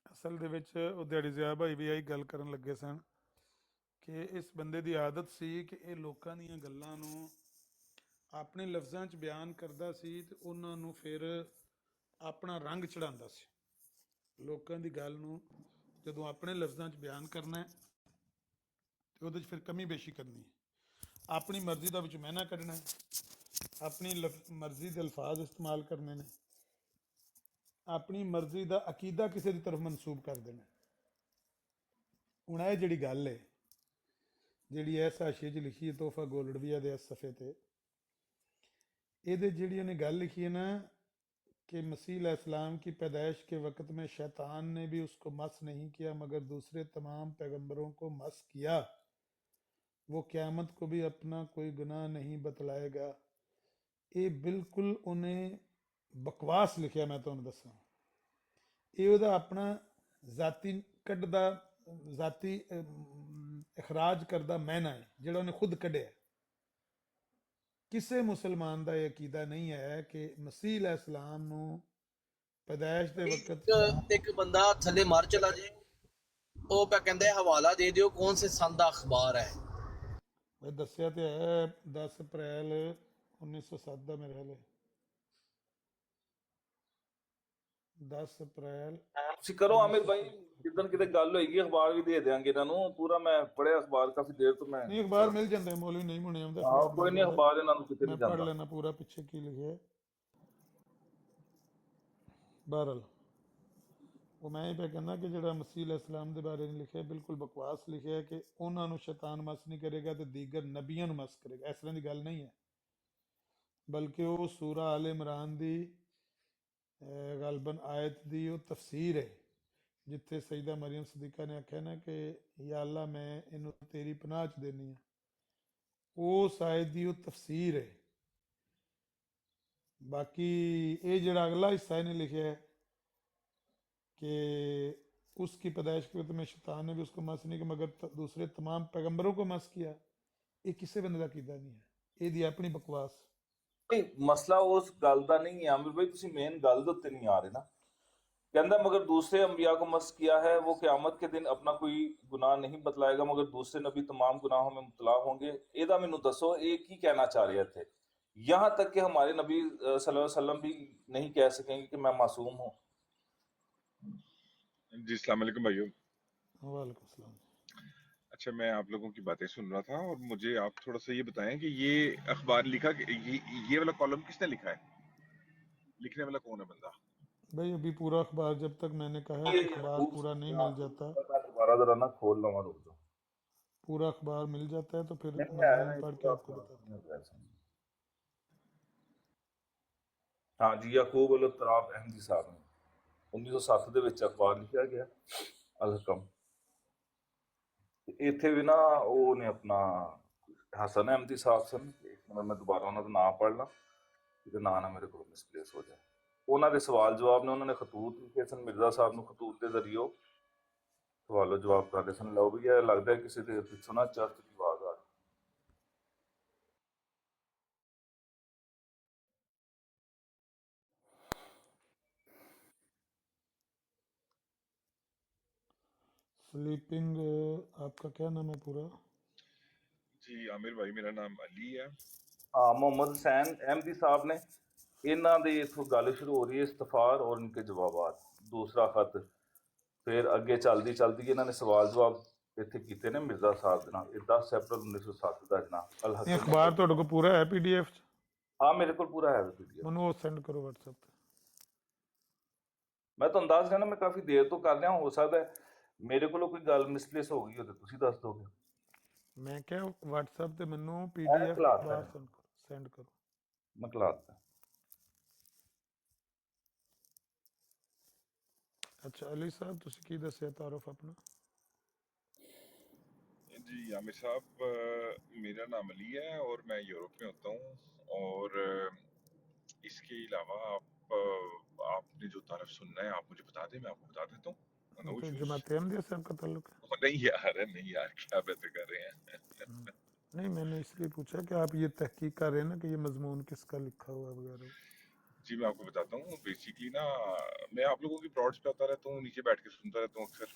ਅਸਲ ਦੇ ਵਿੱਚ ਉਹ ਦਿਹਾੜੀ ਜ਼ਿਆ ਭਾਈ ਵੀ ਇਹੀ ਗੱਲ ਕਰਨ ਲੱਗੇ ਸਨ ਕਿ ਇਸ ਬੰਦੇ ਦੀ ਆਦਤ ਸੀ ਕਿ ਇਹ ਲੋਕਾਂ ਦੀਆਂ ਗੱਲਾਂ ਨੂੰ ਆਪਣੇ ਲਫ਼ਜ਼ਾਂ 'ਚ ਬਿਆਨ ਕਰਦਾ ਸੀ ਤੇ ਉਹਨਾਂ ਨੂੰ ਫਿਰ ਆਪਣਾ ਰੰਗ ਚੜਾਉਂਦਾ ਸੀ। ਲੋਕਾਂ ਦੀ ਗੱਲ ਨੂੰ ਜਦੋਂ ਆਪਣੇ ਲਫ਼ਜ਼ਾਂ 'ਚ ਬਿਆਨ ਕਰਨਾ ਤੇ ਉਹਦੇ 'ਚ ਫਿਰ ਕਮੀ ਬੇਸ਼ੀ ਕਰਨੀ ਹੈ, ਆਪਣੀ ਮਰਜ਼ੀ ਦਾ ਵਿੱਚ ਮਹਿਨਾ ਕੱਢਣਾ, ਆਪਣੀ ਮਰਜ਼ੀ ਦੇ ਅਲਫਾਜ਼ ਇਸਤੇਮਾਲ ਕਰਨੇ ਨੇ, ਆਪਣੀ ਮਰਜ਼ੀ ਦਾ ਅਕੀਦਾ ਕਿਸੇ ਦੀ ਤਰਫ ਮਨਸੂਬ ਕਰ ਦੇਣਾ। ਹੁਣ ਇਹ ਜਿਹੜੀ ਗੱਲ ਹੈ ਜਿਹੜੀ ਇਸ ਹਾਸ਼ੀਏ 'ਚ ਲਿਖੀ ਹੈ ਤੋਹਫਾ ਗੋਲੜਵੀਆ ਦੇ ਇਸ ਸਫੇ 'ਤੇ, ਇਹਦੇ ਜਿਹੜੀ ਉਹਨੇ ਗੱਲ लिखी है ना कि मसीह अलैहिस्सलाम की पैदाइश के वक़्त में शैतान ने भी उसको मस नहीं किया मगर दूसरे तमाम पैगंबरों को मस किया, वो क़यामत को भी अपना कोई गुनाह नहीं बतलाएगा। ये बिल्कुल उन्हें बकवास लिखिया। मैं तुहानूं दसां ये ਉਹਦਾ ਆਪਣਾ ਜ਼ਾਤੀ ਕੱਢਦਾ ਜ਼ਾਤੀ ਇਖਰਾਜ ਕਰਦਾ ਮਹਿਨਾ ਹੈ ਜਿਹੜਾ ਉਹਨੇ ਖੁਦ ਕੱਢਿਆ। ਕਿਸੇ ਮੁਸਲਮਾਨ ਦਾ ਇਹ ਅਕੀਦਾ ਨਹੀਂ ਹੈ ਕਿ ਮਸੀਹ अलैहिस्सलाम ਨੂੰ ਪੈਦਾਇਸ਼ ਦੇ ਵਕਤ ਇੱਕ ਬੰਦਾ ਥੱਲੇ ਮਰ ਚਲਾ ਜੇ ਉਹ ਪਾ ਕਹਿੰਦੇ ਹਵਾਲਾ ਦੇ ਦਿਓ ਕੌਣ ਸੇ ਸੰਨ ਦਾ ਅਖਬਾਰ ਹੈ। ਮੈਂ ਦੱਸਿਆ ਤੇ ਹੈ 10 ਅਪ੍ਰੈਲ 1907 ਦਾ ਮੇਰੇ ਖਿਆਲ ਹੈ। 10 ਅਪ੍ਰੈਲ ਤੁਸੀਂ ਕਰੋ ਆਮਿਰ ਭਾਈ, ਜਿੱਦਣ ਕਿਤੇ ਗੱਲ ਹੋਏਗੀ ਅਖਬਾਰ ਵੀ ਦੇ ਦਿਆਂਗੇ ਇਹਨਾਂ ਨੂੰ ਪੂਰਾ। ਮੈਂ ਪੜ੍ਹਿਆ ਅਖਬਾਰ ਕਾਫੀ ਦੇਰ ਤੋਂ ਮੈਂ। ਨਹੀਂ ਅਖਬਾਰ ਮਿਲ ਜਾਂਦਾ ਹੈ, ਮੌਲਵੀ ਨਹੀਂ ਮੁਣੇ ਆਉਂਦਾ। ਹਾਂ ਕੋਈ ਨਹੀਂ, ਅਖਬਾਰ ਇਹਨਾਂ ਨੂੰ ਕਿਤੇ ਮੈਂ ਨਹੀਂ ਪੜ੍ਹ ਜਾਂਦਾ। ਲੈਣਾ ਪੂਰਾ ਪਿੱਛੇ ਕੀ ਲਿਖਿਆ ਹੈ। ਬਹਰਲ ਉਹ ਮੈਂ ਇਹ ਪਿਆ ਕਹਿੰਦਾ ਕਿ ਜਿਹੜਾ ਮਸੀਹ ਅਲੈਹਿ ਸਲਾਮ ਦੇ ਬਾਰੇ ਨਹੀਂ ਲਿਖਿਆ, ਬਿਲਕੁਲ ਬਕਵਾਸ ਲਿਖਿਆ ਕਿ ਉਹਨਾਂ ਨੂੰ ਸ਼ੈਤਾਨ ਮਸ ਨਹੀਂ ਕਰੇਗਾ ਤੇ ਦੀਗਰ ਨਬੀਆਂ ਨੂੰ ਮਸ ਕਰੇਗਾ। ਇਸ ਤਰ੍ਹਾਂ ਦੀ ਗੱਲ ਨਹੀਂ ਹੈ, ਬਲਕਿ ਉਹ ਸੂਰਾ ਆਲ ਇਮਰਾਨ ਦੀ ਗਲਬਨ ਆਇਤ ਦੀ ਉਹ ਤਫਸੀਰ ਹੈ, ਜਿੱਥੇ ਸਈਦਾ ਮਰੀਮ ਸਦੀਕਾ ਨੇ ਆਖਿਆ ਨਾ ਕਿ ਯਾ ਅੱਲਾ ਮੈਂ ਇਹਨੂੰ ਤੇਰੀ ਪਨਾਹ 'ਚ ਦੇਣੀ ਆ। ਉਸ ਆਇਤ ਦੀ ਉਹ ਤਫਸੀਰ ਹੈ। ਬਾਕੀ ਇਹ ਜਿਹੜਾ ਅਗਲਾ ਹਿੱਸਾ ਇਹਨੇ लिखा है कि उसकी पैदाइश के वक्त में शैतान ने भी उसको मस नहीं किया मगर दूसरे तमाम पैगंबरों को मस किया। ये किसी बंदे का कीदा नहीं है, ਇਹਦੀ ਆਪਣੀ ਬਕਵਾਸ। ਨਹੀਂ ਮਸਲਾ ਉਸ ਗੱਲ ਦਾ ਨਹੀਂ ਹੈ ਆਮਿਰ ਭਾਈ, ਤੁਸੀਂ ਮੇਨ ਗੱਲ ਦੇ ਉੱਤੇ ਨਹੀਂ ਆ ਰਹੇ ਨਾ। कहता मगर दूसरे अंबिया को मस किया है, वो क़यामत के दिन अपना कोई गुनाह नहीं बतलाएगा मगर दूसरे नबी तमाम गुनाहों में मुबतला होंगे। ਇਹਦਾ ਮੈਨੂੰ ਦੱਸੋ ਇਹ ਕੀ ਕਹਿਣਾ ਚਾਹ रहे थे? यहाँ तक कि हमारे नबी सल्लल्लाहु अलैहि वसल्लम भी नहीं कह सकेंगे कि मैं मासूम हूँ। जी अस्सलाम वालेकुम भाइयों। वालेकुम सलाम। अच्छा, मैं आप लोगों की बातें सुन रहा था और मुझे आप थोड़ा सा ये बताएं कि ये अखबार लिखा, ये वाला कॉलम किसने लिखा है? लिखने वाला कौन है बंदा? भाई अभी पूरा अखबार, जब तक मैंने कहा कि अखबार पूरा नहीं मिल जाता, दोबारा जरा ना खोल लो, रुक जाओ। पूरा अखबार मिल जाता है तो फिर मैं पढ़ के आपको बताता हूँ। हाँ जी, याकूब अल तराफ अहमदी साहब ने 1907 ਦੇ ਵਿੱਚ ਅਖਬਾਰ ਲਿਖਿਆ ਗਿਆ ਅਲ-ਹਕਮ। ਇੱਥੇ ਵੀ ਨਾ ਉਹ ਨੇ ਆਪਣਾ ਹਸਨ ਅਹਿਮਦੀ ਸਾਹਿਬ ਸਨ। ਮੈਂ ਦੁਬਾਰਾ ਉਹਨਾਂ ਦਾ ਨਾਮ ਪੜ੍ਹ ਲਾਂ, ਇਹਦੇ ਨਾਂ ਨਾ ਮੇਰੇ ਕੋਲ ਮਿਸਪਲੇਸ ਹੋ ਜਾਏ। ਉਹਨਾਂ ਦੇ ਸਵਾਲ ਜਵਾਬ ਨੇ ਉਹਨਾਂ ਨੇ ਖਤੂਤ ਲਿਖੇ ਸਨ, ਮਿਰਜ਼ਾ ਸਾਹਿਬ ਨੂੰ ਖਤੂਤ ਦੇ ਜ਼ਰੀਏ ਸਵਾਲੋ ਜਵਾਬ ਕਰਦੇ ਸਨ। ਲਓ ਵੀ ਇਹ ਲੱਗਦਾ ਕਿਸੇ ਦੇ ਪਿੱਛੋਂ ਨਾ ਚਰਚ ਦੀ ਆਵਾਜ਼ ਆ ਰਹੀ। स्लीपिंग, आपका क्या नाम है पूरा? जी आमिर भाई, मेरा नाम अली है। हाँ, मोहम्मद हुसैन अहमदी साहब ने इन्हों के इथों गल शुरू हो रही है इस्तफार और इनके जवाबात, दूसरा खत। फिर अगे चलती चलती इन्होंने सवाल जवाब इतने किए ने मिर्जा साहब के नाल। 10 अप्रैल 1907 का जनाब अल-हकम। ये अखबार ਤੁਹਾਡੇ ਕੋਲ पूरा है PDF? हाँ मेरे को पूरा है PDF। ਮੈਨੂੰ ਉਹ ਸੈਂਡ ਕਰੋ WhatsApp ਤੇ। मैं ਤੁਹਾਨੂੰ ਦੱਸ ਰਿਹਾ ਨਾ, मैं काफ़ी देर तो कर रहा, हो सकता है मेरे को कोई गल मिसप्लेस हो गई हो तो तुसी दस दोगे। मैं क्या WhatsApp ਤੇ ਮੈਨੂੰ PDF ਅਖਬਾਰ ਸੈਂਡ ਕਰੋ। मैं खिलाता। अच्छा अली साहब, ਤੁਸੀਂ ਕੀ ਦੱਸਿਆ ਤਾਰਫ ਆਪਣਾ? जी आमिर साहब, मेरा नाम अली है और मैं यूरोप में होता हूँ। और इसके अलावा आपने जो तारफ सुनना है आप मुझे बता दें, मैं आपको बता देता हूँ। तो जमात अहमदिया साहब का ताल्लुक है? नहीं यार क्या बातें कर रहे हैं। नहीं, मैंने इसलिए पूछा कि आप ये तहकीक कर रहे हैं ना कि ये मजमून किसका लिखा हुआ वगैरह। जी मैं आपको बताता हूँ। बेसिकली ना मैं आप लोगों की ब्रॉड्स पे आता रहता हूँ, नीचे बैठ के सुनता रहता हूँ अक्सर।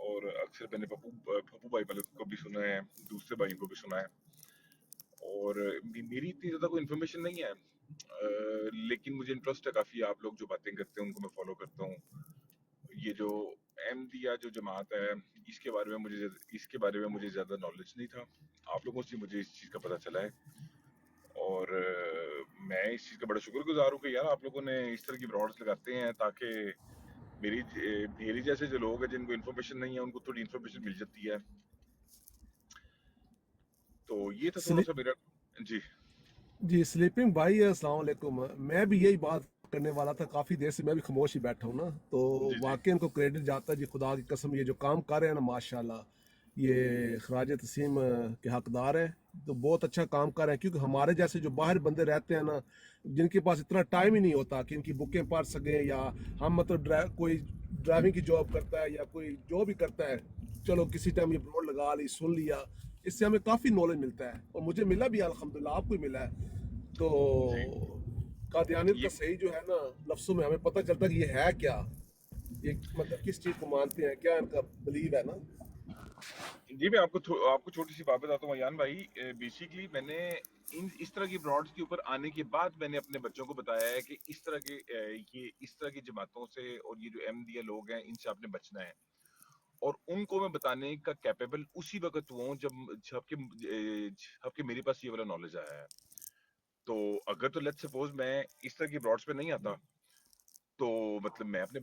और अक्सर मैंने पप्पू भाई वाले को भी सुना है, दूसरे भाइयों को भी सुना है। और मेरी इतनी ज़्यादा कोई इन्फॉर्मेशन नहीं है, लेकिन मुझे इंटरेस्ट है काफ़ी। आप लोग जो बातें करते हैं उनको मैं फॉलो करता हूँ। ये जो अहमदिया जो जमात है इसके बारे में मुझे ज़्यादा नॉलेज नहीं था। आप लोगों से मुझे इस चीज़ का पता चला है और मैं इस चीज़ का बड़ा शुक्रगुजार हूँ कि यार आप लोगों ने इस तरह की ब्रॉड्स लगाते हैं ताकि मेरी जैसे जो लोग हैं जिनको इन्फॉर्मेशन नहीं है उनको थोड़ी इन्फॉर्मेशन मिल जाती है। तो ये था थोड़ा सा मेरा। जी स्लीपिंग भाई, अस्सलाम वालेकुम। मैं भी यही बात करने वाला था, काफ़ी देर से मैं भी खामोश ही बैठा हूँ ना। तो वाकई इनको क्रेडिट जाता है जी, खुदा की कसम। ये जो काम कर रहे हैं ना माशाल्लाह, ये खराज तस्लीम के हकदार है। तो बहुत अच्छा काम कर रहे हैं, क्योंकि हमारे जैसे जो बाहर बंदे रहते हैं ना, जिनके पास इतना टाइम ही नहीं होता कि इनकी बुकें पढ़ सकें, या हम मतलब कोई ड्राइविंग की जॉब करता है या कोई जो भी करता है, चलो किसी टाइम ये बोर्ड लगा ली, सुन लिया, इससे हमें काफ़ी नॉलेज मिलता है। और मुझे मिला भी अल्हम्दुलिल्लाह, आपको ही मिला है। तो कादियानियत का सही जो है ना, लफ्ज़ों में हमें पता चलता है कि ये है क्या, ये मतलब किस चीज़ को मानते हैं, क्या इनका बिलीव है ना। جی میں آپ کو چھوٹی سی بات بتاتا ہوں ایان بھائی. بیسیکلی میں نے اس طرح کی براڈس کے اوپر آنے کے بعد میں نے اپنے بچوں کو بتایا ہے کہ اس طرح کی جماعتوں سے اور یہ جو احمدیہ لوگ ہیں ان سے آپ نے بچنا ہے. اور ان کو میں بتانے کا کیپیبل اسی وقت ہوا ہوں جب کہ میرے پاس یہ والا نالج آیا ہے. تو اگر تو لیٹ سپوز میں اس طرح کی براڈس پہ نہیں آتا تو مطلب میں اپنے